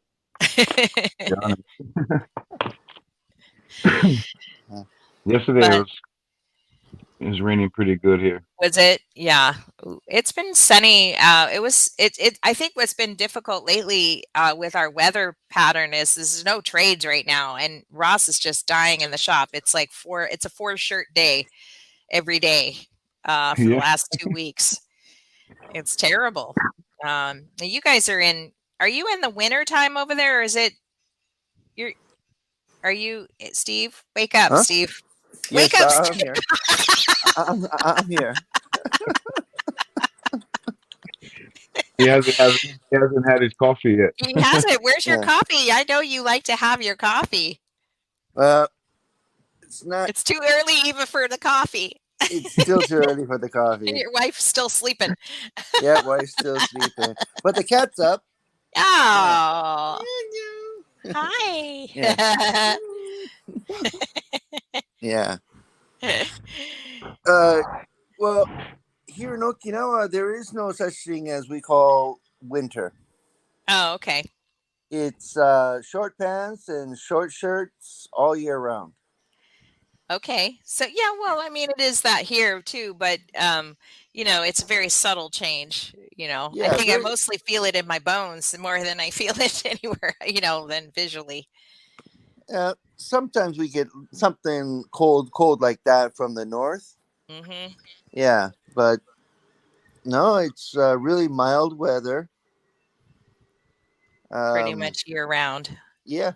Yesterday it was raining pretty good here. Was it? Yeah. It's been sunny. I think what's been difficult lately with our weather pattern is there's no trades right now, and Ross is just dying in the shop. It's like it's a 4-shirt day every day for the last 2 weeks. It's terrible. You guys are you in the winter time over there, or is it Steve? Wake up, Steve. Yes, Wake up, I'm Steve. here. I'm here. He hasn't had his coffee yet. He hasn't. Where's your coffee? I know you like to have your coffee. It's not. It's too early even for the coffee. It's still too early for the coffee. And your wife's still sleeping. Yeah, wife's still sleeping. But the cat's up. Oh. Hi. Yeah. Yeah. Well, here in Okinawa, there is no such thing as we call winter. Oh, okay. It's short pants and short shirts all year round. Okay. So yeah, well, I mean, it is that here too, but it's a very subtle change. I Yeah, think I mostly feel it in my bones more than I feel it anywhere, than visually. sometimes we get something cold like that from the north. Hmm. Yeah, but no, it's really mild weather. Pretty Um, much year round. yeah,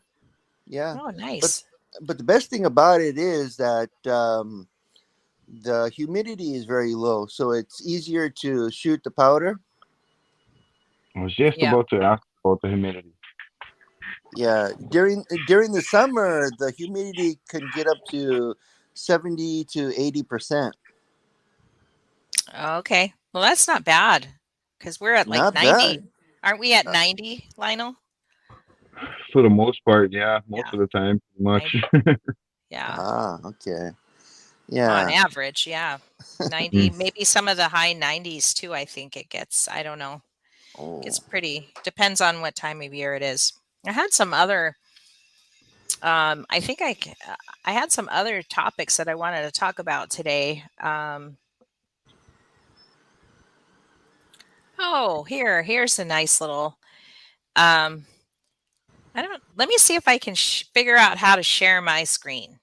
yeah. Oh, But nice. the best thing about it is that the humidity is very low, so it's easier to shoot the powder. I was just Yeah. about to ask about the humidity. Yeah, during the summer, the humidity can get up to 70 to 80%. Okay. Well, that's not bad because we're at like Not 90. bad. Aren't we at Uh, 90, Lionel? For the most part, yeah, most Yeah, of the time, pretty much. 90. Yeah. Okay. On Yeah. average, yeah. 90, Mm. maybe some of the high 90s too, I think it gets. I don't know. Gets Oh. pretty, depends on what time of year it is. I had some other, I think I had some other topics that I wanted to talk about today. Oh, here's a nice little, um, let me see if I can figure out how to share my screen.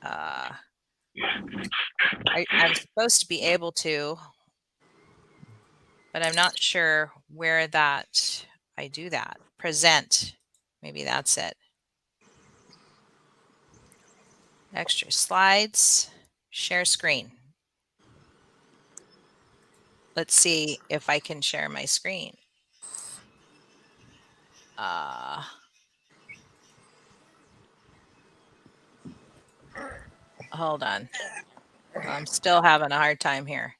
Uh, I'm supposed to be able to, but I'm not sure where that I do that. Present. Maybe that's it. Extra slides, share screen. Let's see if I can share my screen. Hold on. I'm still having a hard time here.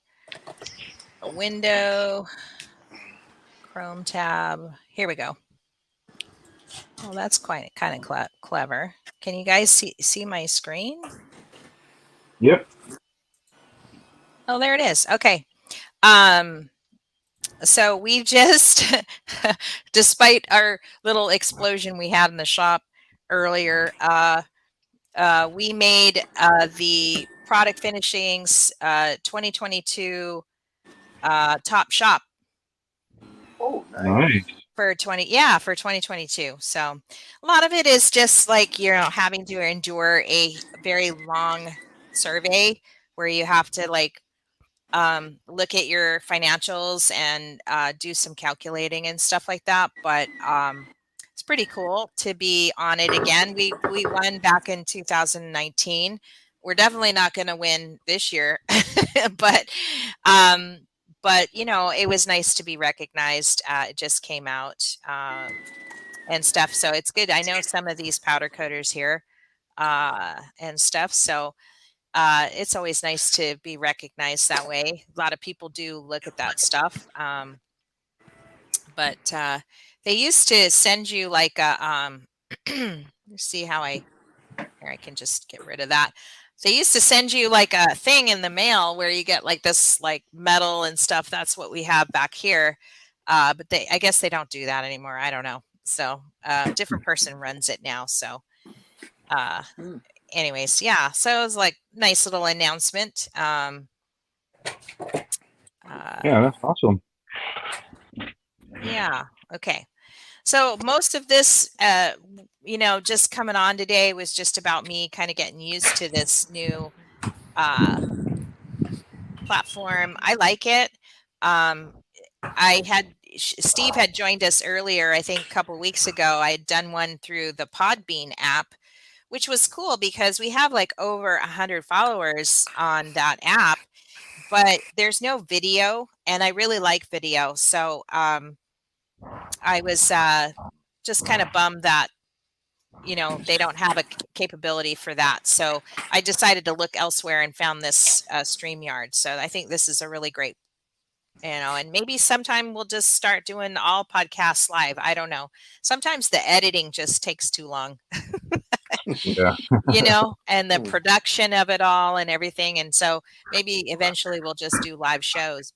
A window, Chrome tab. Here we go. Oh, that's quite kind of clever. Can you guys see my screen? Yep. Oh, there it is. Okay. So we just, despite our little explosion we had in the shop earlier, we made the product finishings 2022 top shop Oh, nice. Nice. for 2022. So a lot of it is just like having to endure a very long survey where you have to like look at your financials and do some calculating and stuff like that. But it's pretty cool to be on it again. We won back in 2019. We're definitely not going to win this year, but um, it was nice to be recognized. It just came out and stuff, so it's good. I know some of these powder coaters here and stuff, so it's always nice to be recognized that way. A lot of people do look at that stuff. But they used to send you like a, let's see how here I can just get rid of that. They used to send you like a thing in the mail where you get like this like metal and stuff. That's what we have back here. But I guess they don't do that anymore. I don't know. So different person runs it now. So uh, anyways, yeah, so it was like nice little announcement. Yeah, that's awesome. Yeah, okay. So most of this just coming on today was just about me kind of getting used to this new platform. I like it. um Steve had joined us earlier, I think a couple weeks ago. I had done one through the Podbean app, which was cool because we have like over 100 followers on that app, but there's no video, and I really like video. So I was just kind of bummed that they don't have a capability for that. So I decided to look elsewhere and found this StreamYard. So I think this is a really great, and maybe sometime we'll just start doing all podcasts live. I don't know. Sometimes the editing just takes too long. Yeah. and the production of it all and everything. And so maybe eventually we'll just do live shows,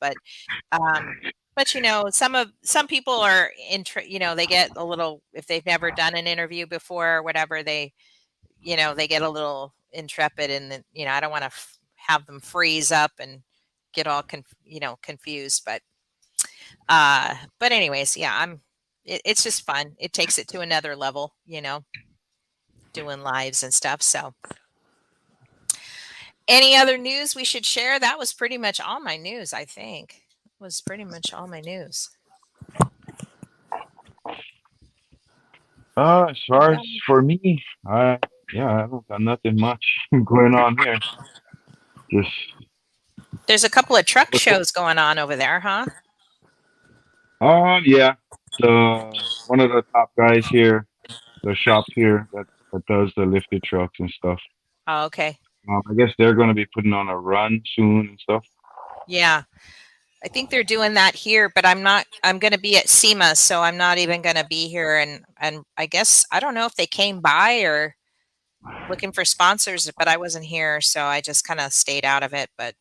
um, some people are they get a little, if they've never done an interview before or whatever, they get a little intrepid, and then, I don't want to have them freeze up and get all confused. But anyways, yeah, it's just fun. It takes it to another level, doing lives and stuff. So any other news we should share? That was pretty much all my news, I think. Was pretty much all my news. As far as for me, I don't got nothing much going on here. Just There's a couple of truck shows going on over there, huh? yeah, the one of the top guys here, the shop here that does the lifted trucks and stuff. Oh, okay. I guess they're going to be putting on a run soon and stuff. Yeah. I think they're doing that here, but I'm going to be at SEMA, so I'm not even going to be here. And I guess, I don't know if they came by or looking for sponsors, but I wasn't here, so I just kind of stayed out of it, but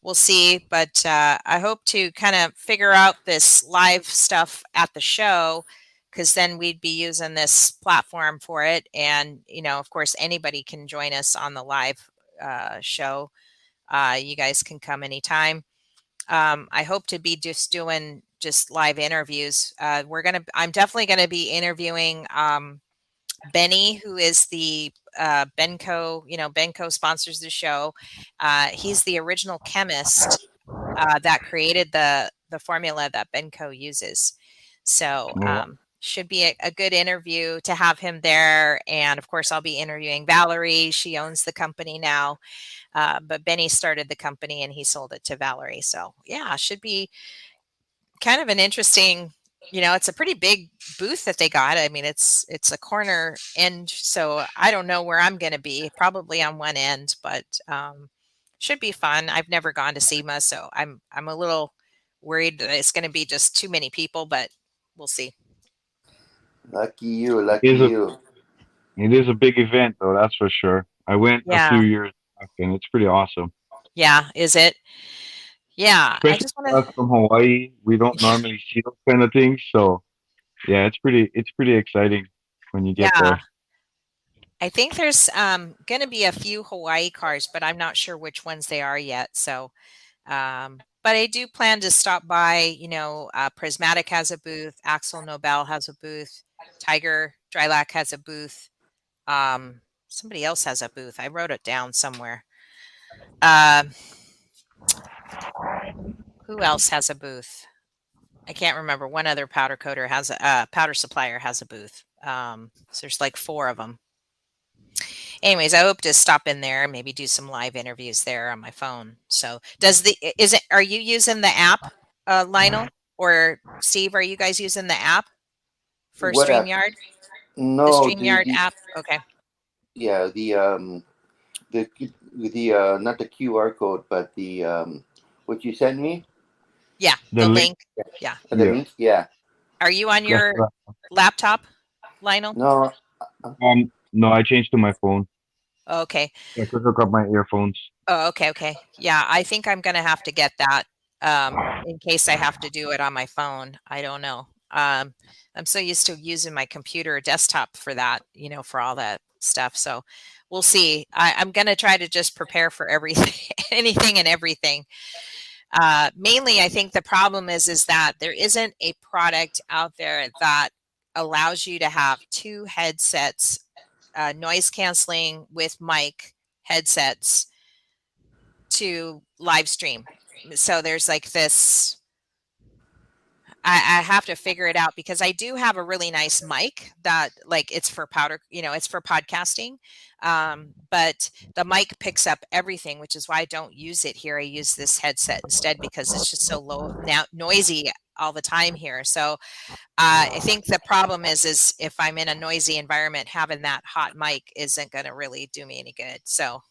we'll see. But I hope to kind of figure out this live stuff at the show, because then we'd be using this platform for it. And, of course, anybody can join us on the live show. You guys can come anytime. I hope to be just doing just live interviews. I'm definitely going to be interviewing Benny, who is the Benco. Benco sponsors the show. He's the original chemist that created the formula that Benco uses. So should be a good interview to have him there. And of course, I'll be interviewing Valerie. She owns the company now. But Benny started the company and he sold it to Valerie. So yeah, should be kind of an interesting, it's a pretty big booth that they got. I mean, it's a corner end, so I don't know where I'm going to be, probably on one end, but should be fun. I've never gone to SEMA, so I'm a little worried that it's going to be just too many people, but we'll see. Lucky you, lucky you. It is a big event, though, that's for sure. I went a few years back, and it's pretty awesome. Yeah, is it? Yeah, especially I just want to. Us from Hawaii, we don't normally see those kind of things, so yeah, it's pretty exciting when you get there. I think there's going to be a few Hawaii cars, but I'm not sure which ones they are yet. So, but I do plan to stop by. Prismatic has a booth. Axel Nobel has a booth. Tiger Drylac has a booth. Somebody else has a booth. I wrote it down somewhere. Who else has a booth? I can't remember. One other powder coater has powder supplier has a booth. So there's like 4 of them. Anyways, I hope to stop in there and maybe do some live interviews there on my phone. So are you using the app, Lionel or Steve? Are you guys using the app for What app? StreamYard? No, the StreamYard app. Okay. Yeah, the not the QR code, but the what you sent me. Yeah, the link. Yeah. The link. Yeah. Are you on your laptop, Lionel? No. No, I changed to my phone. Okay. I could hook up my earphones. Oh, okay. Yeah, I think I'm gonna have to get that in case I have to do it on my phone. I don't know. I'm so used to using my computer or desktop for that, for all that stuff. So we'll see. I'm gonna try to just prepare for everything, anything and everything. Mainly, I think the problem is that there isn't a product out there that allows you to have 2 headsets, noise canceling with mic headsets to live stream. So there's like this, I have to figure it out, because I do have a really nice mic that it's for powder, it's for podcasting. But the mic picks up everything, which is why I don't use it here. I use this headset instead because it's just so noisy all the time here. So I think the problem is if I'm in a noisy environment, having that hot mic isn't going to really do me any good. So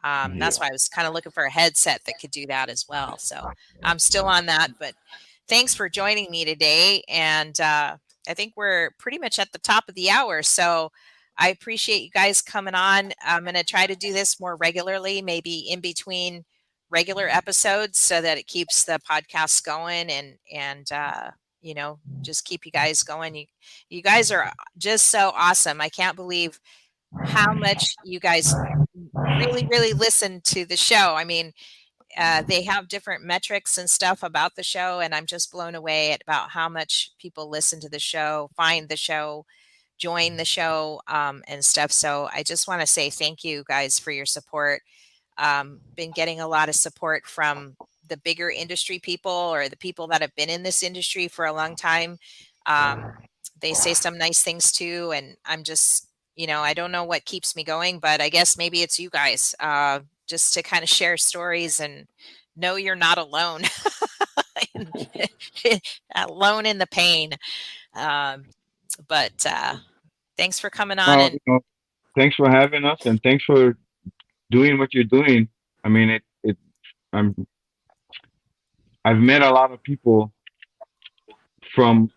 that's why I was kind of looking for a headset that could do that as well. So I'm still on that, but thanks for joining me today. And I think we're pretty much at the top of the hour. So I appreciate you guys coming on. I'm going to try to do this more regularly, maybe in between regular episodes, so that it keeps the podcast going and just keep you guys going. You guys are just so awesome. I can't believe how much you guys really, really listen to the show. I mean, they have different metrics and stuff about the show, and I'm just blown away at about how much people listen to the show, find the show, join the show, and stuff. So I just want to say thank you guys for your support. Been getting a lot of support from the bigger industry people, or the people that have been in this industry for a long time. They say some nice things too, and I'm just, I don't know what keeps me going, but I guess maybe it's you guys, just to kind of share stories and know you're not alone. Alone in the pain. But thanks for coming on. Well, And thanks for having us, and thanks for doing what you're doing. I mean, I'm, I've met a lot of people from,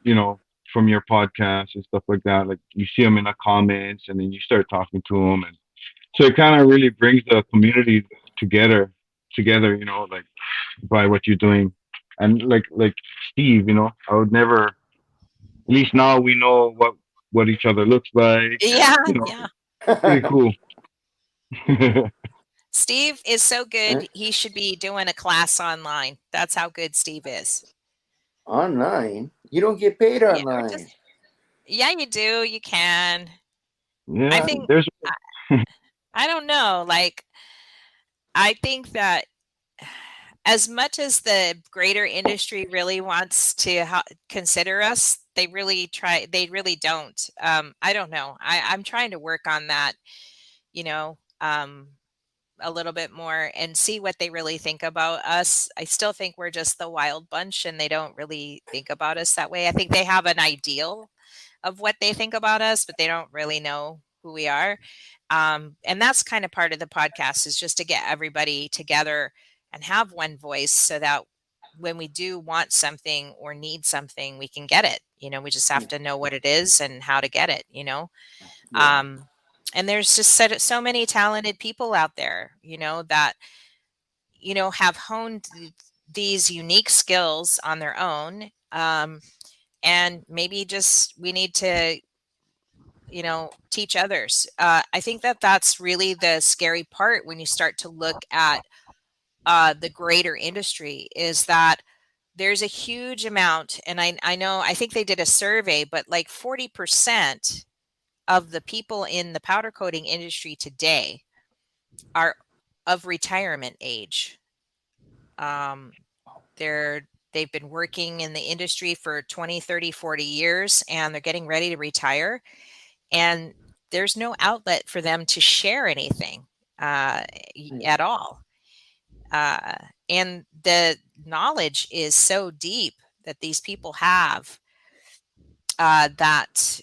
from your podcast and stuff like that. Like you see them in the comments, and then you start talking to them, and so it kind of really brings the community together, like by what you're doing. And like Steve, I would never. At least now we know what each other looks like. yeah, And, yeah. pretty cool. Steve is so good. He should be doing a class online. That's how good Steve is. Online? You don't get paid online. Yeah, you do. You can. Yeah, I think there's. I don't know. Like, I think that as much as the greater industry really wants to consider us, they really try. They really don't. I don't know. I'm trying to work on that. A little bit more and see what they really think about us. I still think we're just the wild bunch, and they don't really think about us that way. I think they have an ideal of what they think about us, but they don't really know who we are. And that's kind of part of the podcast, is just to get everybody together and have one voice, so that when we do want something or need something, we can get it. We just have to know what it is and how to get it. Yeah. And there's just so many talented people out there, that, have honed these unique skills on their own. And maybe just we need to, teach others. I think that that's really the scary part when you start to look at the greater industry, is that there's a huge amount. And I think they did a survey, but like 40% of the people in the powder coating industry today are of retirement age. They've been working in the industry for 20, 30, 40 years, and they're getting ready to retire. And there's no outlet for them to share anything at all. And the knowledge is so deep that these people have, that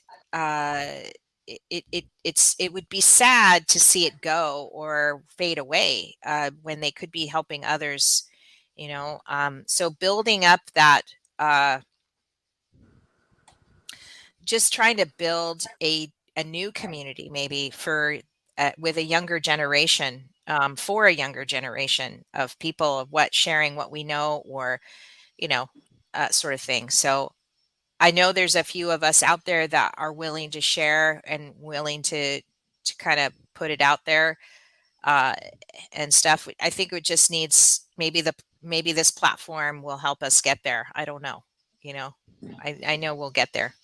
it would be sad to see it go or fade away, when they could be helping others. So building up that, just trying to build a new community, maybe with a younger generation, for a younger generation of people, of sharing what we know, or sort of thing. So I know there's a few of us out there that are willing to share and willing to kind of put it out there, and stuff. I think it just needs, maybe this platform will help us get there. I don't know. I know we'll get there.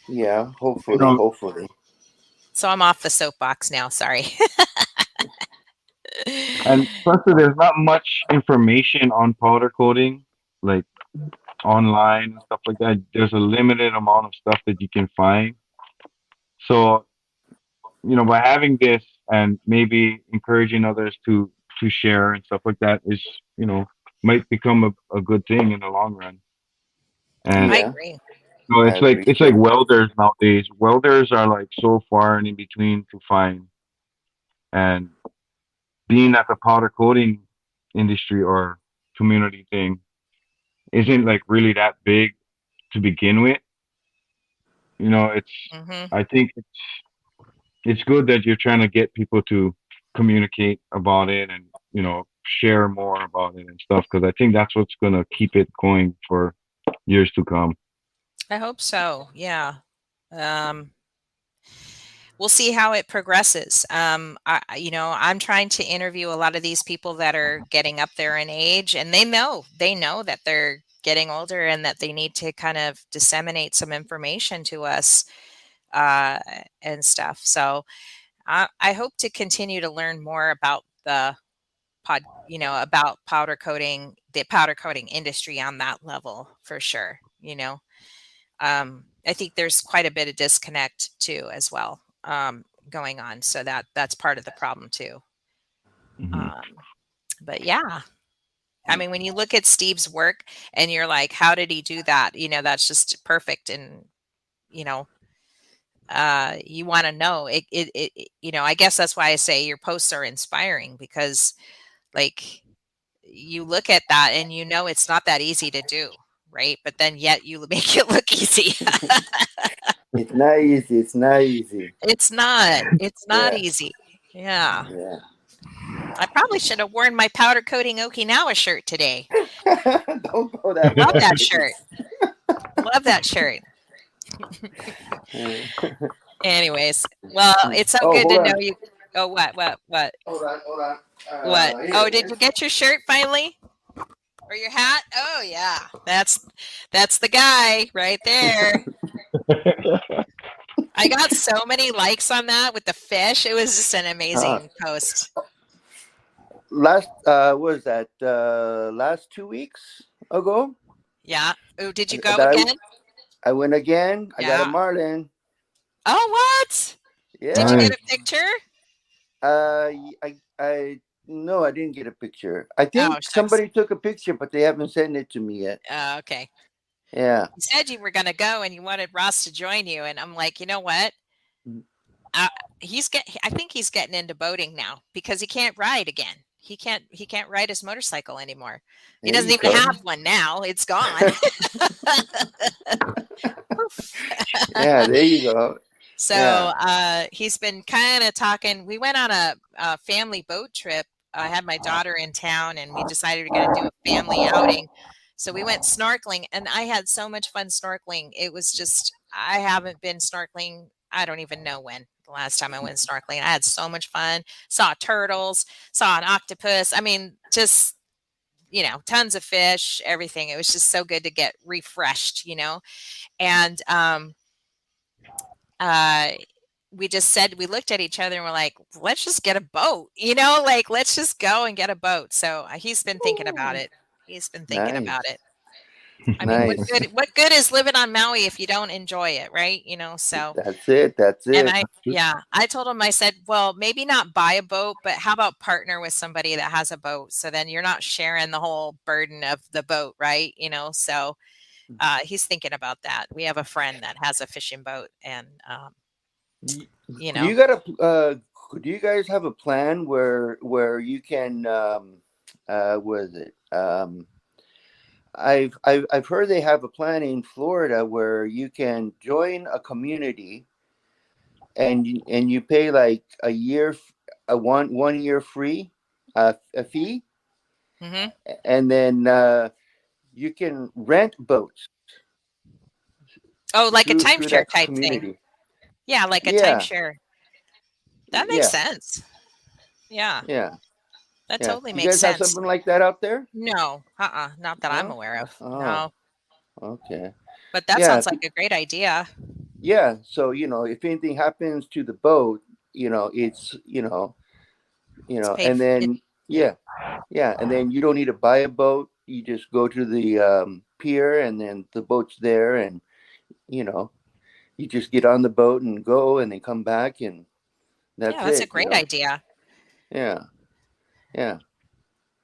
Yeah, hopefully. So I'm off the soapbox now. Sorry. And plus, there's not much information on powder coating, like online and stuff like that. There's a limited amount of stuff that you can find. So, by having this and maybe encouraging others to share and stuff like that is, might become a good thing in the long run. And I agree. so it's like welders nowadays. Welders are like so far and in between to find, and being at the powder coating industry or community thing isn't like really that big to begin with. It's Mm-hmm. I think it's good that you're trying to get people to communicate about it and share more about it and stuff, because I think that's what's gonna keep it going for years to come. I hope so. Yeah. Um, we'll see how it progresses. I'm trying to interview a lot of these people that are getting up there in age, and they know that they're getting older and that they need to kind of disseminate some information to us uh, and stuff. So I hope to continue to learn more about about the powder coating industry on that level for sure. I think there's quite a bit of disconnect too as well going on. So that's part of the problem too. Hmm. But yeah, I mean, when you look at Steve's work and you're like, how did he do that? That's just perfect. And, you know, you want to know I guess that's why I say your posts are inspiring, because like you look at that and it's not that easy to do. Right. But then yet you make it look easy. It's not easy. It's not easy. It's not Yeah. easy. Yeah. Yeah. I probably should have worn my powder coating Okinawa shirt today. Don't go that Love far. that shirt. Love that shirt. Anyways, well, it's so Oh, good to hold know on. you. Oh, what? Hold on. Hold on. What? Here Oh, it did you is. get your shirt finally? Or your hat? Oh, yeah. That's the guy right there. I got so many likes on that with the fish. It was just an amazing post. Last what was that? Last 2 weeks ago. Yeah. Oh, did you go That again? I went again. I got a Yeah. marlin. Oh, what? Yeah. Did you get Nice. a picture? I no, I didn't get a picture. I Oh, think shucks. somebody took a picture, but they haven't sent it to me yet. Okay. Yeah. You said you were going to go and you wanted Ross to join you, and I'm like, you know what? Mm. I think he's getting into boating now because he can't ride again. He can't ride his motorcycle anymore. He There doesn't you even go. have one now. It's gone. Yeah, there you go. So Yeah. he's been kind of talking. We went on a family boat trip. I had my daughter in town, and we decided we're going to do a family outing. So we went snorkeling, and I had so much fun snorkeling. It was just, I haven't been snorkeling. I don't even know when the last time I went snorkeling. I had so much fun. Saw turtles, saw an octopus. I mean, just, tons of fish, everything. It was just so good to get refreshed, and uh, we looked at each other and we're like, let's just get a boat, like let's just go and get a boat. So he's been thinking about it. He's been thinking about Nice. it. I mean, what Nice. good is living on Maui if you don't enjoy it, right? So, That's it. That's and it. I told him, I said, well, maybe not buy a boat, but how about partner with somebody that has a boat? So then you're not sharing the whole burden of the boat, right? So he's thinking about that. We have a friend that has a fishing boat, and Do you you know, got a? Do you guys have a plan where you can? What is it? I've heard they have a plan in Florida where you can join a community and you pay like a year, a 1 year free, a fee, mhm. and then you can rent boats Oh, like a through timeshare that type thing. community. Yeah, like a Yeah, timeshare. That makes yeah, sense. Yeah, yeah, that yeah. totally Do you makes guys have sense. something like that out there? No, not that I'm No. aware of. Oh, No, okay. but that Yeah, sounds like a great idea. yeah. So if anything happens to the boat, it's It's paid. and then yeah, yeah, and then you don't need to buy a boat. You just go to the pier, and then the boat's there, and you know, you just get on the boat and go, and then come back, and Yeah, that's that's a it. great idea. Yeah, yeah.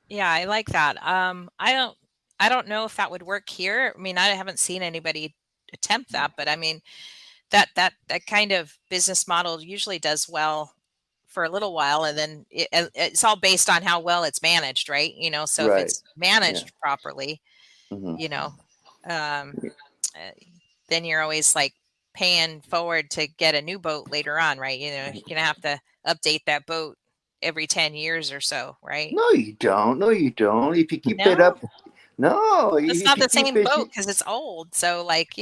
Yeah, I like that. I don't know if that would work here. I mean, I haven't seen anybody attempt that, but I mean, that kind of business model usually does well for a little while, and then it's all based on how well it's managed, right? So if Right. it's Yeah. managed properly, Hmm. you know, um, then you're always like paying forward to get a new boat later on, right? You're going to have to update that boat every 10 years or so, right? No, you don't. No, you don't. If you keep it No, up, no, it's if not you the keep same it, boat because it's old. So, like,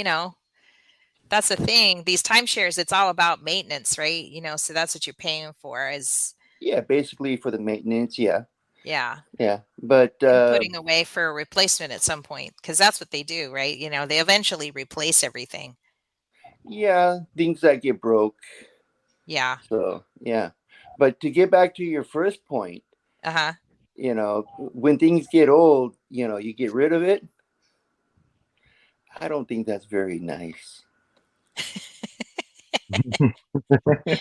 that's the thing. These timeshares, it's all about maintenance, right? So that's what you're paying for is, yeah, basically for the maintenance, yeah, yeah, but and putting away for a replacement at some point because that's what they do, right? They eventually replace everything. yeah, things that get broke. Yeah. So yeah, but to get back to your first point, Uh-huh. when things get old, you get rid of it. I don't think that's very nice.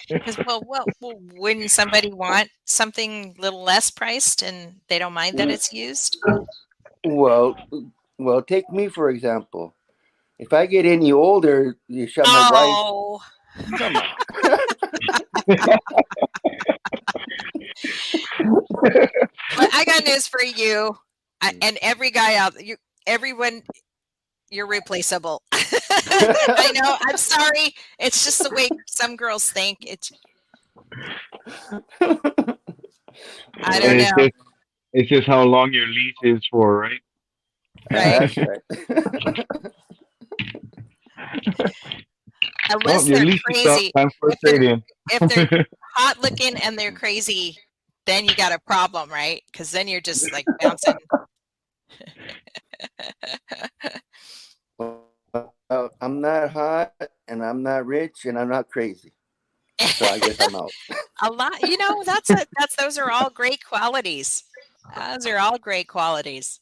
Because well, wouldn't somebody want something a little less priced and they don't mind that it's used? Well, take me for example. If I get any older, you shut my wife. Oh, Come on. but I got news for you and every guy out there. Everyone, you're replaceable. I know. I'm sorry. It's just the way some girls think. I don't know. It's just how long your lease is for, right? Right. That's right. Unless Your they're lease is up. crazy. Time for a If they're trade-in. hot looking and they're crazy, then you got a problem, right? Because then you're just like bouncing. I'm not hot and I'm not rich and I'm not crazy. So I guess I'm out. A lot, those are all great qualities. Those are all great qualities.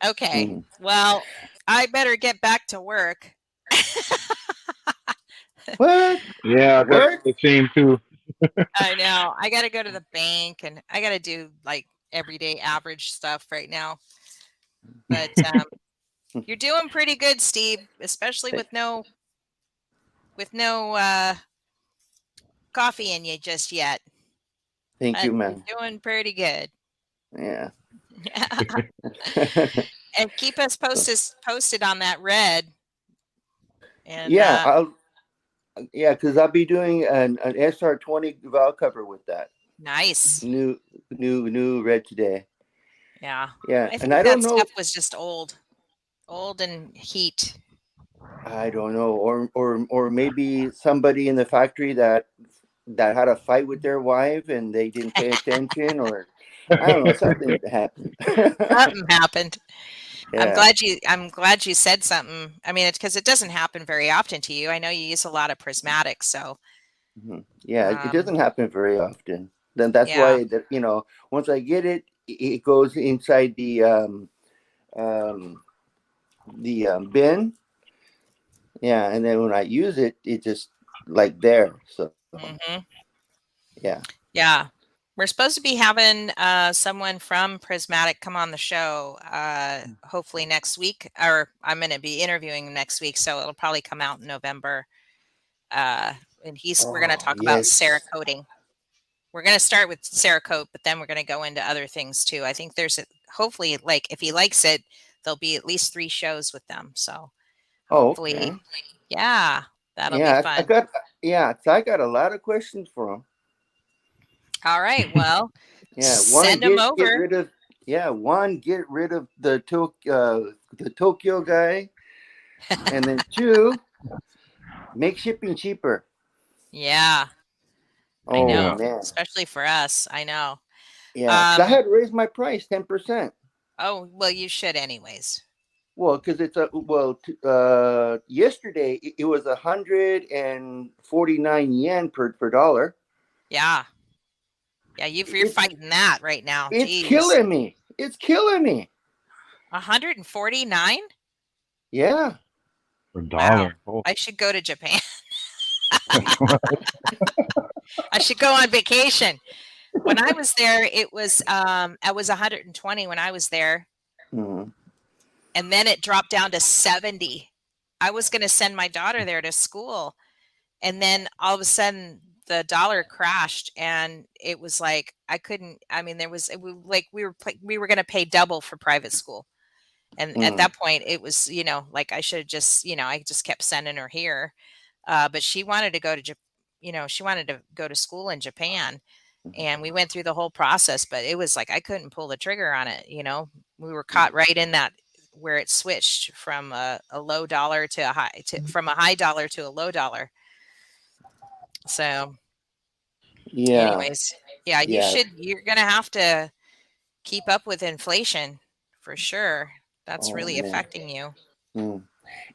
Okay. Mhm. Well, I better get back to work. What? Yeah, I gotta Work? do the same too. I know. I got to go to the bank and I got to do like everyday average stuff right now. But you're doing pretty good, Steve, especially with no coffee in you just yet. Thank you, You're man. doing pretty good. Yeah. And keep us posted on that red. And Yeah, because I'll be doing an SR20 valve cover with that. nice. New red today. Yeah. Yeah, I and think I don't that know. stuff was just old and heat. I don't know, or maybe somebody in the factory that had a fight with their wife and they didn't pay attention, or I don't know, something happened. Something happened. Yeah. I'm glad you said something. I mean, it's because it doesn't happen very often to you. I know you use a lot of prismatics, so Yeah, it doesn't happen very often. Then that's yeah. why once I get it, it goes inside the bin. Yeah, and then when I use it, it just like there. So Mhm. yeah. Yeah. We're supposed to be having someone from Prismatic come on the show hopefully next week, or I'm going to be interviewing next week, so it'll probably come out in November. And we're going to talk about Yes. Cerakoting. We're going to start with Cerakote, but then we're going to go into other things too. I think hopefully, like if he likes it, there'll be at least 3 shows with them. So hopefully, Okay. yeah, that'll be Yeah, fun. I got a lot of questions for him. All right, well, Yeah, send them get over. rid of get rid of the Tokyo guy, and then 2, make shipping cheaper. Yeah, I Oh know, man, especially for us. I know. yeah, 'cause I had to raise my price 10%. Oh, well, you should anyways. Well, because it's yesterday it was 149 yen per dollar. Yeah. Yeah, you're It's fighting that right now. it's Jeez. killing me. It's killing me. 149? Yeah. For a Wow. dollar. Oh. I should go to Japan. I should go on vacation. When I was there, it was I was 120 when I was there. Mhm. And then it dropped down to 70. I was going to send my daughter there to school. And then all of a sudden the dollar crashed and it was like I couldn't. I mean, we were going to pay double for private school. And at that point, it was, like I should have just, I just kept sending her here. But she wanted to go to, she wanted to go to school in Japan. And we went through the whole process, but it was like I couldn't pull the trigger on it. We were caught right in that where it switched from a low dollar to a high, from a high dollar to a low dollar. So, Yeah. anyways, yeah, Yeah. you're going to have to keep up with inflation for sure. That's Oh really man. affecting you.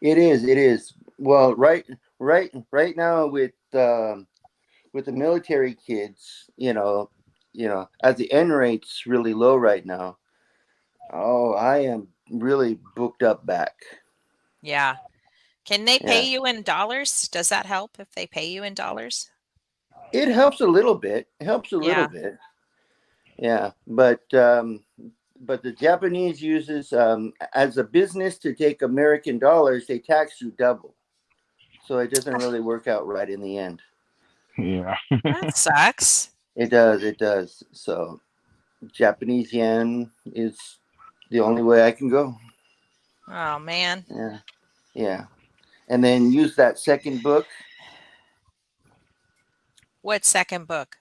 It is. It is. Well, right now with the military kids, as the N rate's really low right now. Oh, I am really booked up back. Yeah. Can they pay Yeah. you in dollars? Does that help if they pay you in dollars? It helps a little bit. It helps a little Yeah. bit. Yeah, but the Japanese uses as a business to take American dollars, they tax you double, so it doesn't really work out right in the end. Yeah. That sucks. It does. It does. So Japanese yen is the only way I can go. Oh man. Yeah, yeah, and then use that second book. What second book?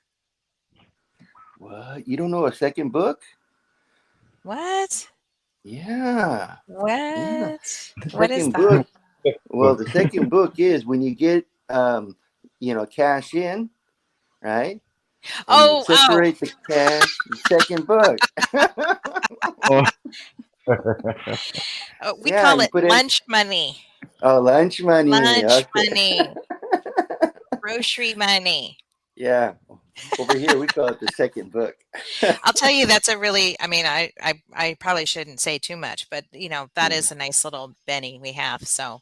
What? You don't know a second book? What? Yeah, yeah. What? The What is second that? book. Well, the second book is when you get cash in, right? And you Oh, oh. separate the cash. The second book. Oh. We Yeah, call you it put in lunch money. lunch money. Lunch Okay. money. Grocery money. Yeah. Over here we call it the second book. I'll tell you, that's a really, I mean, I probably shouldn't say too much, but that is a nice little Benny we have. So,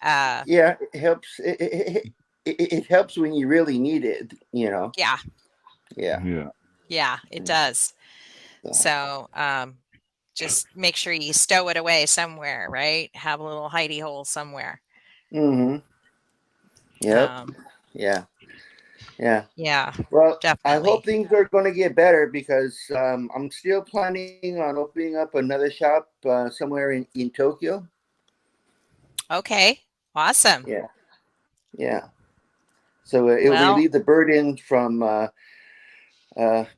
Yeah, it helps. It helps when you really need it. yeah, Yeah. Yeah. yeah, it does. So, just make sure you stow it away somewhere, right? Have a little hidey hole somewhere. Mm-hmm. Yep. Yeah. Yeah. Yeah, Well, I definitely. hope things are going to get better because I'm still planning on opening up another shop somewhere in Tokyo. Okay, awesome. Yeah. Yeah. So it'll Well, relieve the burden from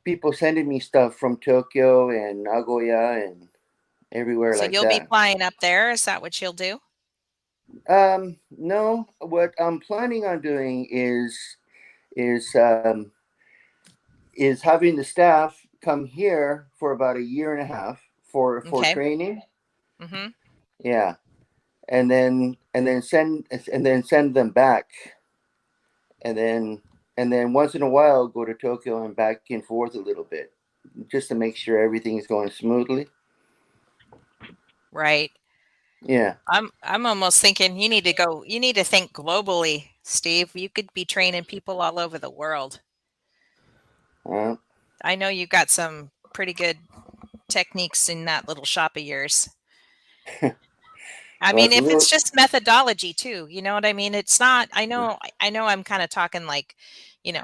people sending me stuff from Tokyo and Nagoya and everywhere so like you'll be that. flying up there. Is that what you'll do? No, what I'm planning on doing is um, is having the staff come here for about a year and a half for Okay. training. Mm-hmm. Yeah, and then send them back, and then once in a while go to Tokyo and back and forth a little bit, just to make sure everything is going smoothly. Right. Yeah. I'm almost thinking you need to think globally, Steve. You could be training people all over the world. Uh, I know you got some pretty good techniques in that little shop of yours. I well, mean, it's a if it's little. just methodology too, you know what I mean? It's not, I know I'm kind of talking like,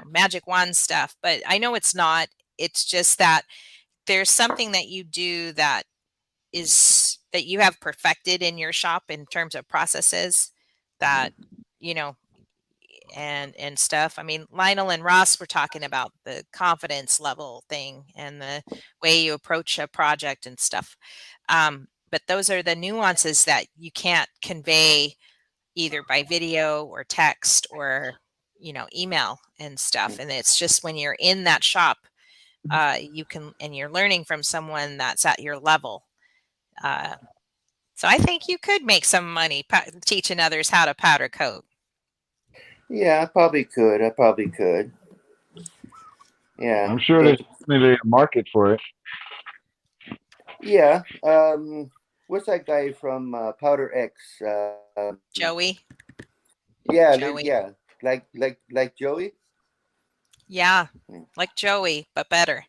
magic wand stuff, but I know it's not. It's just that there's something that you do that you have perfected in your shop in terms of processes that, you know, and stuff. I mean, Lionel and Ross were talking about the confidence level thing and the way you approach a project and stuff. But those are the nuances that you can't convey either by video or text or email and stuff. And it's just when you're in that shop, you can, and you're learning from someone that's at your level. So I think you could make some money teaching others how to powder coat. Yeah, I probably could. Yeah, I'm sure but there's definitely a market for it. yeah. What's that guy from Powder X? Joey. Yeah, Joey. yeah, like Joey. Yeah, like Joey, but better.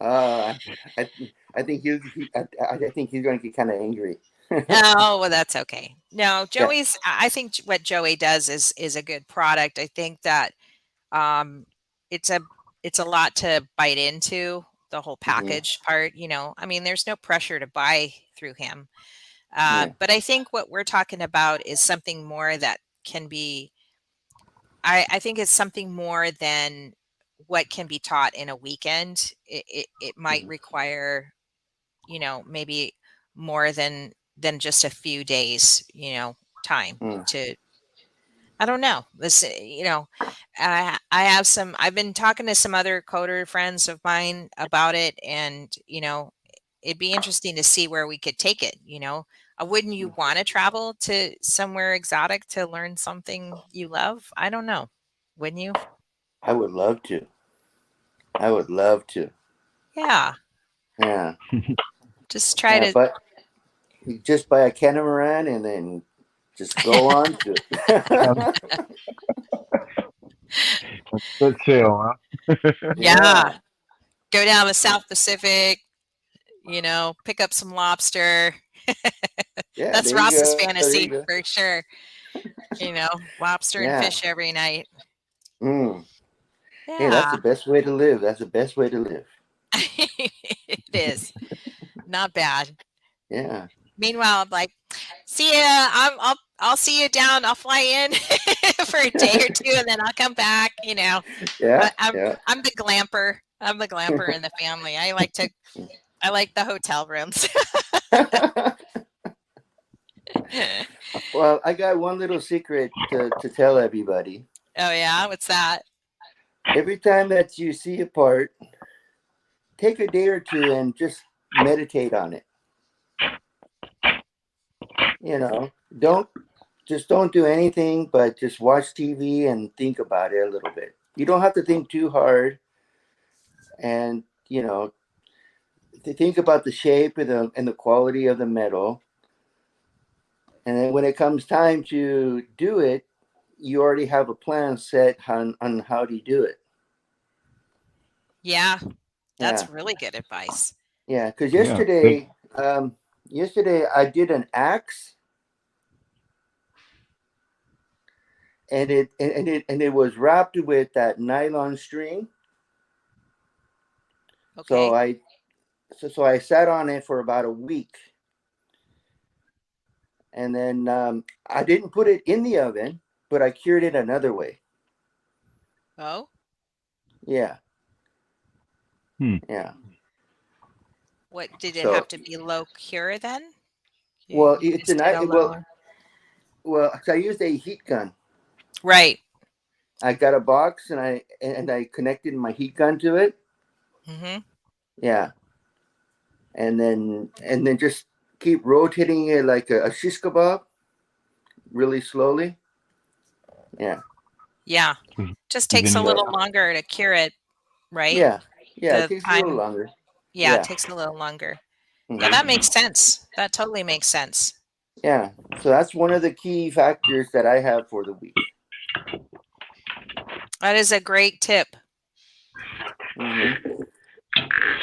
I, I think I think he's going to get kind of angry. Oh, well, that's okay. No, Yeah. I think what Joey does is a good product. I think that it's a lot to bite into, the whole Mm-hmm. package part. I mean, there's no pressure to buy through him. Yeah. But I think what we're talking about is something more that can be. I think it's something more than what can be taught in a weekend. It might Mhm. require, maybe more than just a few days, time Mm. to. I don't know. This, I've been talking to some other coder friends of mine about it, and it'd be interesting to see where we could take it. Wouldn't you want to travel to somewhere exotic to learn something you love? I don't know. Wouldn't you? I would love to. I would love to. Yeah. Yeah. Just try Yeah. to. But you just buy a catamaran and then just go on to. Good sale, huh? Yeah. Go down the South Pacific. Pick up some lobster. Yeah. That's There you Ross's go. There you fantasy go. for sure. Lobster and Yeah. fish every night. Mm. Hey, that's Yeah. the best way to live. That's the best way to live. It is. Not bad. Yeah. Meanwhile, I'm like, see ya. I'll see you down. I'll fly in for a day or two, and then I'll come back. Yeah. I'm Yeah. I'm the glamper. I'm the glamper in the family. I like the hotel rooms. Well, I got one little secret to tell everybody. Oh yeah, what's that? Every time that you see a part, take a day or two and just meditate on it. Don't do anything but just watch TV and think about it a little bit. You don't have to think too hard, and to think about the shape and the quality of the metal. And then when it comes time to do it, you already have a plan set on how to do it. Yeah, Yeah. that's really good advice. Yeah, because Yeah. yesterday I did an axe, and it was wrapped with that nylon string. Okay. So I sat on it for about a week, and then I didn't put it in the oven, but I cured it another way. Oh. Yeah. Hmm. Yeah. What did it So have to be low cure then? well, You it's just did a low. so I used a heat gun. Right. I got a box and I connected my heat gun to it. Mm-hmm. Yeah. And then just keep rotating it like a shish kebab, really slowly. Yeah. Yeah. Just Then takes a you So little longer to cure it, right? yeah, it The takes a little time. longer. Yeah, it Yeah. takes a little longer. Mhm. Yeah, that makes sense. That totally makes sense. Yeah. So that's one of the key factors that I have for the week. That is a great tip. Mm-hmm.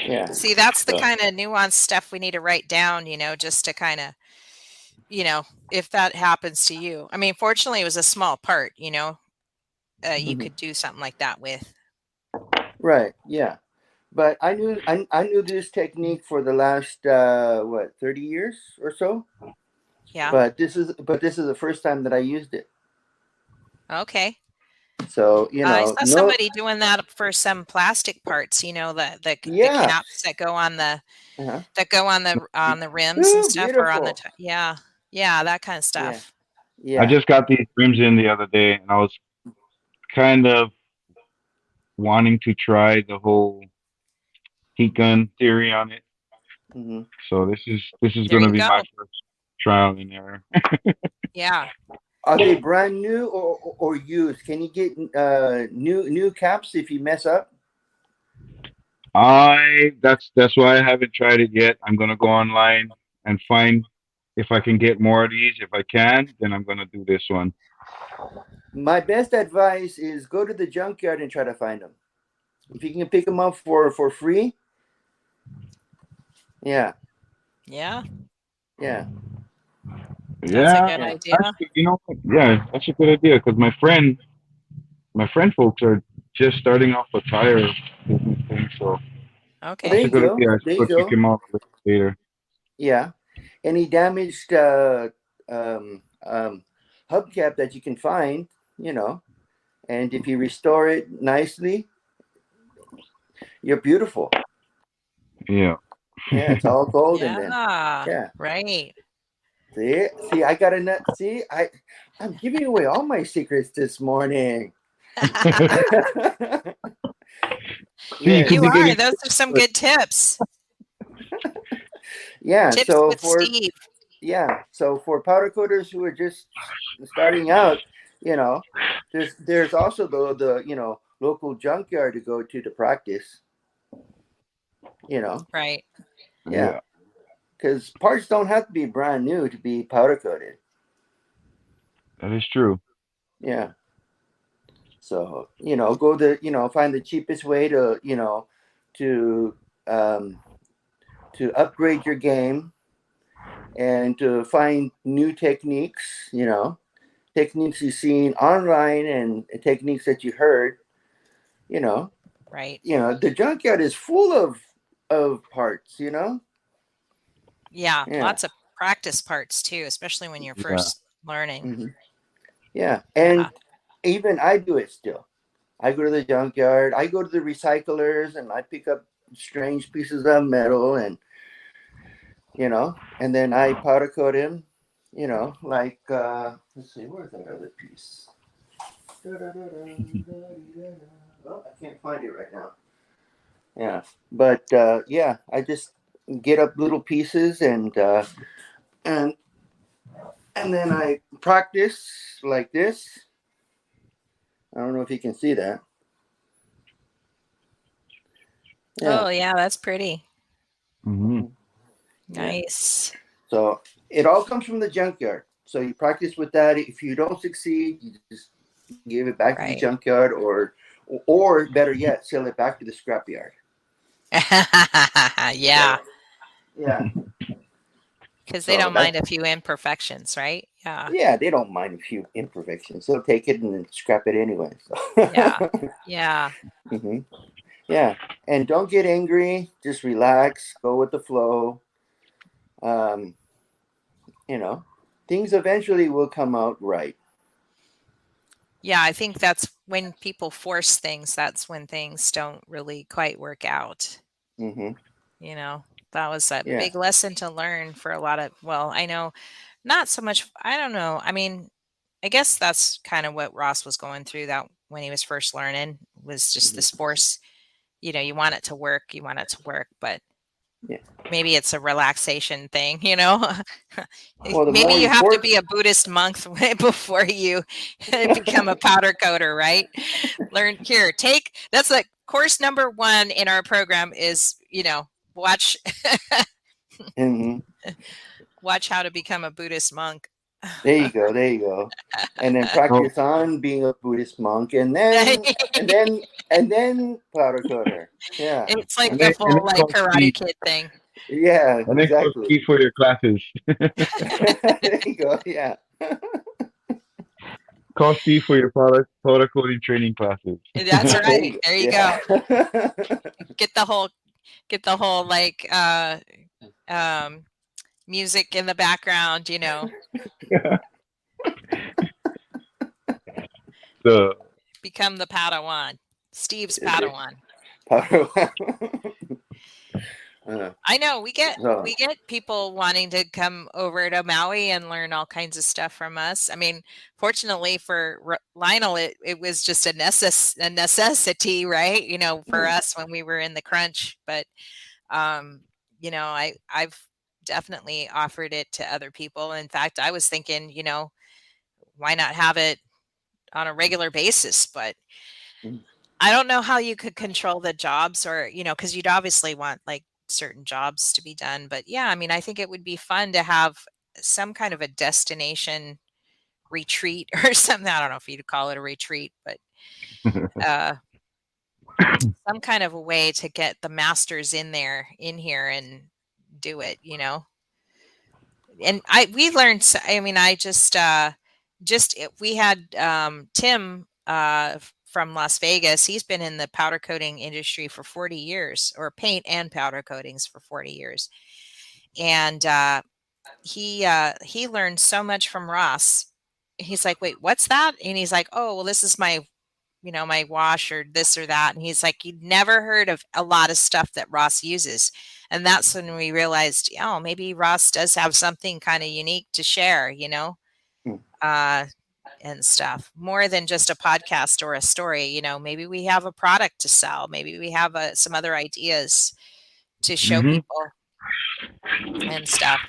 Yeah. See, that's the So kind of nuanced stuff we need to write down, just to kind of, if that happens to you. I mean, fortunately, it was a small part, you Mhm. could do something like that with. right. Yeah. But I knew this technique for the last 30 years or so. Yeah. But this is the first time that I used it. Okay. So I saw no. somebody doing that for some plastic parts, the Yeah. caps that go on the Uh-huh. on the rims and Ooh, stuff, or on the beautiful. yeah, that kind of Yeah. stuff. I Yeah. just got these rims in the other day, and I was kind of wanting to try the whole heat gun theory on it. Mm-hmm. So this is There going to you be my go. first trial and error. Yeah. Are they brand new or used? Can you get new caps if you mess up? That's why I haven't tried it yet. I'm gonna go online and find if I can get more of these. If I can, then I'm gonna do this one. My best advice is go to the junkyard and try to find them. If you can pick them up for free. Yeah. Yeah. Yeah. That's a Yeah, good Yeah. idea. actually, yeah, that's a good idea because my friend folks are just starting off a tire business thing, so Well, there Okay. you go. Yeah, I There should you go check go. him out later. Yeah. Any damaged um, hubcap that you can find, you know, and if you restore it nicely, you're beautiful. Yeah. Yeah, it's all golden then. Yeah. Yeah. Right. See, I got a nut. See, I'm giving away all my secrets this morning. See, you Yes. could You be are. getting. Those are some good tips. Yeah. Tips So with for Steve. powder coaters who are just starting out, you know, there's also the local junkyard to go to practice. You know, Right. yeah, Yeah. because parts don't have to be brand new to be powder coated. That is true. Yeah. So find the cheapest way to um, to upgrade your game and to find new techniques. Techniques you've seen online and techniques that you heard. You know, Right. the junkyard is full of parts. Yeah. Yeah. Lots of practice parts too, especially when you're Yeah. first learning. Mm-hmm. Yeah, Yeah. and even I do it still. I go to the junkyard. I go to the recyclers, and I pick up strange pieces of metal, and and then I powder coat him. Like let's see, where's that other piece? Oh, I can't find it right now. Yeah, but yeah, I just get up little pieces and and then I practice like this. I don't know if you can see that. Yeah. Oh, yeah. That's pretty. Hmm. Yeah. Nice. So it all comes from the junkyard. So you practice with that. If you don't succeed, you just give it back to the Right. junkyard, or better yet, sell it back to the scrapyard. Yeah. Yeah. Because they So don't mind a few imperfections, right? Yeah. yeah, they don't mind a few imperfections. They'll take it and then scrap it anyway. So. Yeah. Yeah. Hmm. Yeah, and don't get angry. Just relax. Go with the flow. Um, things eventually will come out right. Yeah. I think that's when people force things, that's when things don't really quite work out. Hmm. That was a Yeah. big lesson to learn for a lot of, well, I know not so much, I don't know. I mean, I guess that's kind of what Ross was going through that when he was first learning was just Mhm. this force, you want it to work, but Yeah. maybe it's a relaxation thing, Well, the maybe more you you have to force, be a Buddhist monk before you become a powder coater, right? That's like course number 1 in our program is, watch Mhm. watch how to become a Buddhist monk. There you go. There you go. And then practice on being a Buddhist monk, and then powder coater. Yeah. It's like And the then full like call Karate Steve. Kid thing. Yeah. And then call Exactly. Steve for your classes. There you go. Yeah. Call Steve for your product coding training classes. That's right. There you go. Yeah. Get the whole like um music in the background. So Become the Padawan. Steve's Padawan. I know we get So, people wanting to come over to Maui and learn all kinds of stuff from us. I mean, fortunately for Lionel, it was just a necessity, right? For us when we were in the crunch. But I've definitely offered it to other people. In fact, I was thinking, why not have it on a regular basis? But I don't know how you could control the jobs or, because you'd obviously want like certain jobs to be done. But yeah, I mean, I think it would be fun to have some kind of a destination retreat or something. I don't know if you'd call it a retreat, but uh, some kind of a way to get the masters in here and do it, And we learned, I mean, I just we had Tim from Las Vegas. He's been in the powder coating industry for 40 years, or paint and powder coatings for 40 years. And he learned so much from Ross. He's like, wait, what's that? And he's like, oh, well, this is my, my wash or this or that. And he's like, he'd never heard of a lot of stuff that Ross uses. And that's when we realized, oh, maybe Ross does have something kind of unique to share, and stuff, more than just a podcast or a story. Maybe we have a product to sell. Maybe we have some other ideas to show Mhm. people and stuff.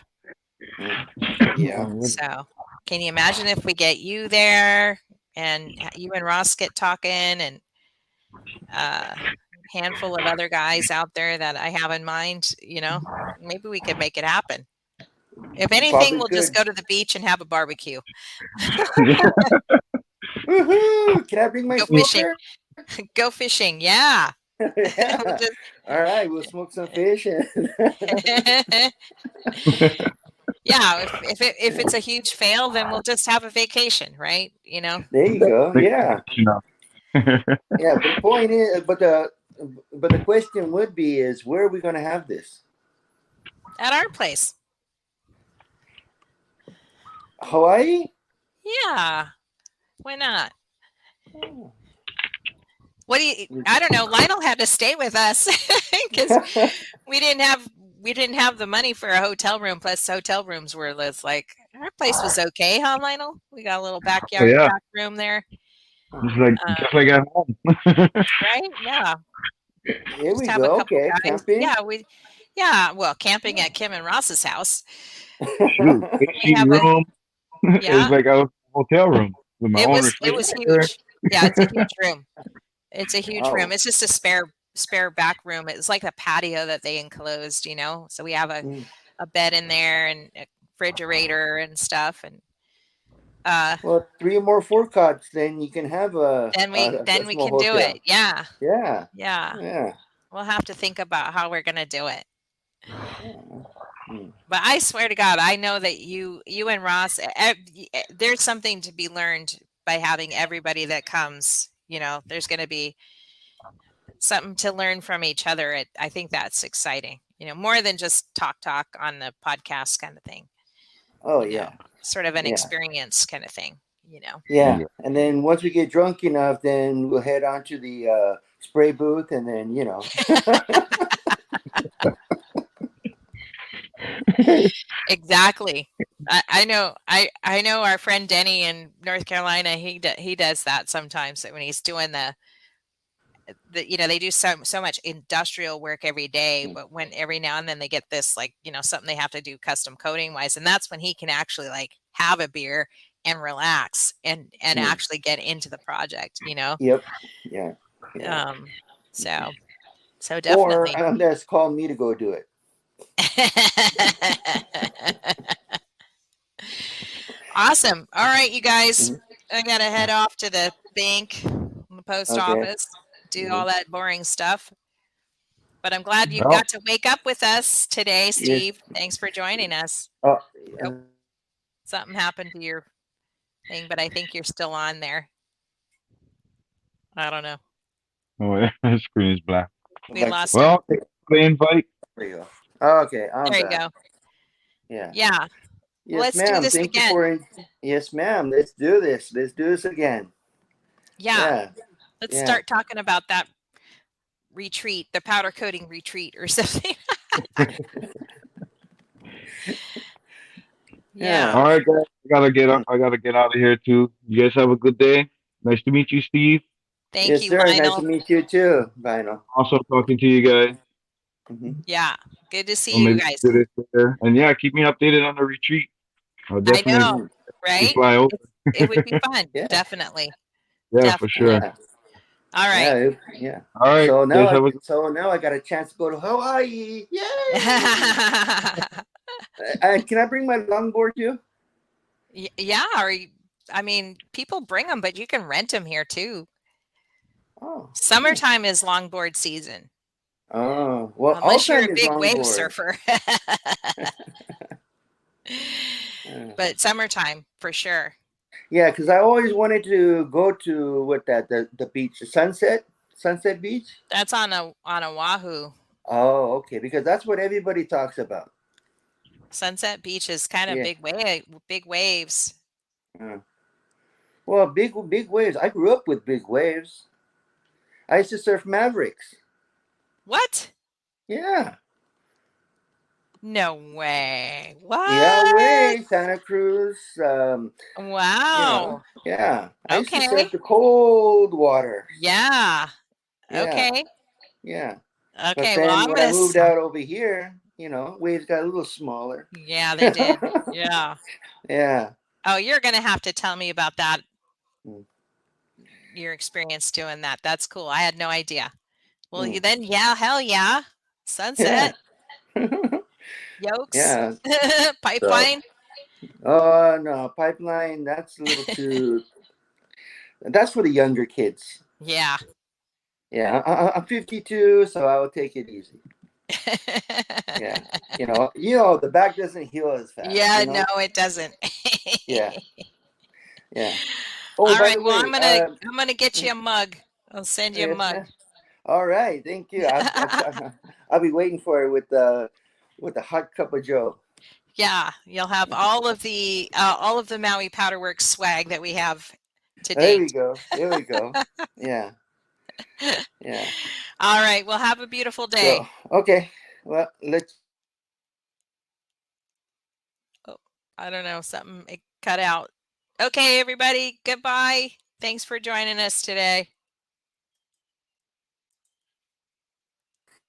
Yeah. So can you imagine if we get you there and you and Ross get talking, and a handful of other guys out there that I have in mind, maybe we could make it happen. If anything, Probably we'll just could. go to the beach and have a barbecue. Woohoo! Can I bring my Go fishing. smoker? Go fishing. Yeah. Yeah. We'll just- All right, we'll smoke some fish. Yeah, if it's a huge fail, then we'll just have a vacation, right? There you go. Yeah. Yeah. But the point is, but the question would be is, where are we going to have this? At our place. Hawaii? Yeah. Why not? What do you? I don't know. Lionel had to stay with us because we didn't have the money for a hotel room. Plus, hotel rooms were like, our place was okay, huh, Lionel? We got a little backyard back room there. Just like at home. Right? Yeah. Here Just we have a go. couple Okay, guys. camping. Yeah. Well, camping at Kim and Ross's house. Shoot, AC room. Yeah. It's like a hotel room with my own It was huge. Yeah, it's a huge room. It's a huge room. It's just a spare back room. It's like a patio that they enclosed, So we have a bed in there and a refrigerator and stuff. And well, 3 or more 4 cots, then you can have then we can do hotel. it. Yeah. Yeah. Yeah. Yeah. We'll have to think about how we're gonna do it. But I swear to God, I know that you and Ross, there's something to be learned by having everybody that comes. There's going to be something to learn from each other. I think that's exciting. More than just talk on the podcast kind of thing. Oh yeah. Sort of an experience kind of thing. Yeah, and then once we get drunk enough, then we'll head on to the spray booth, and then Exactly. I know. I know our friend Denny in North Carolina. He does that sometimes when he's doing the they do so much industrial work every day, but when every now and then they get this something they have to do custom coating wise, and that's when he can actually have a beer and relax and actually get into the project. Yep. Yeah. So definitely. Or unless call me to go do it. Awesome. All right, you guys. I gotta head off to the bank, the post office, do all that boring stuff. But I'm glad you got to wake up with us today, Steve. Yes. Thanks for joining us. Something happened to your thing, but I think you're still on there. I don't know. Oh, yeah. The screen is black. We lost the invite. There you go. Okay, there you go. Yeah. Yeah. Yes, let's ma'am. do this Thank again. You for, yes, ma'am. Let's do this. Let's do this again. Yeah. Let's start talking about that retreat, the powder coating retreat or something. Yeah. All right, guys. I gotta get out of here too. You guys have a good day. Nice to meet you, Steve. Thank you, sir. Lionel. Nice to meet you too, Lionel. Also talking to you guys. Yeah. Good to see you guys. And keep me updated on the retreat. I'll definitely I know, right? Fly over. It would be fun. Definitely. Yeah, definitely. for sure. Yeah. All right. Yeah. All right. So now I got a chance to go to Hawaii. Yay! Can I bring my longboard too? Yeah. People bring them, but you can rent them here too. Oh. Summertime is longboard season. Oh, well, unless you're a big wave surfer. But summertime for sure. Yeah, because I always wanted to go to the beach, Sunset Beach. That's on Oahu. Oh, okay, because that's what everybody talks about. Sunset Beach is kind of Yeah. big waves. Well, big waves. I grew up with big waves. I used to surf Mavericks. What? Yeah. No way. What? Yeah, way Santa Cruz. Wow. Yeah. I used to Okay. surf the cold water. Yeah. Yeah. Okay. Yeah. But Okay. Well, then I'm when I gonna. moved out over here, waves got a little smaller. Yeah, they did. Yeah. Yeah. Oh, you're gonna have to tell me about that. Mm. Your experience doing that. That's cool. I had no idea. Well, Mm. then, yeah, hell yeah. Sunset, yokes, Yeah. pipeline. Oh no, pipeline. That's a little too. That's for the younger kids. Yeah. Yeah, I'm 52, so I will take it easy. Yeah, the back doesn't heal as fast. Yeah, no, it doesn't. Yeah, yeah. Oh, All by right. the Well, way, I'm gonna get you a mug. I'll send you a mug. all right, thank you. I'll be waiting for it with the hot cup of Joe. Yeah, you'll have all of the Maui Powderworks swag that we have to There we date. go. There we go. Yeah, yeah. All right. Well, have a beautiful day. So okay, well let's. Oh, I don't know, something it cut out. Okay, everybody, goodbye. Thanks for joining us today.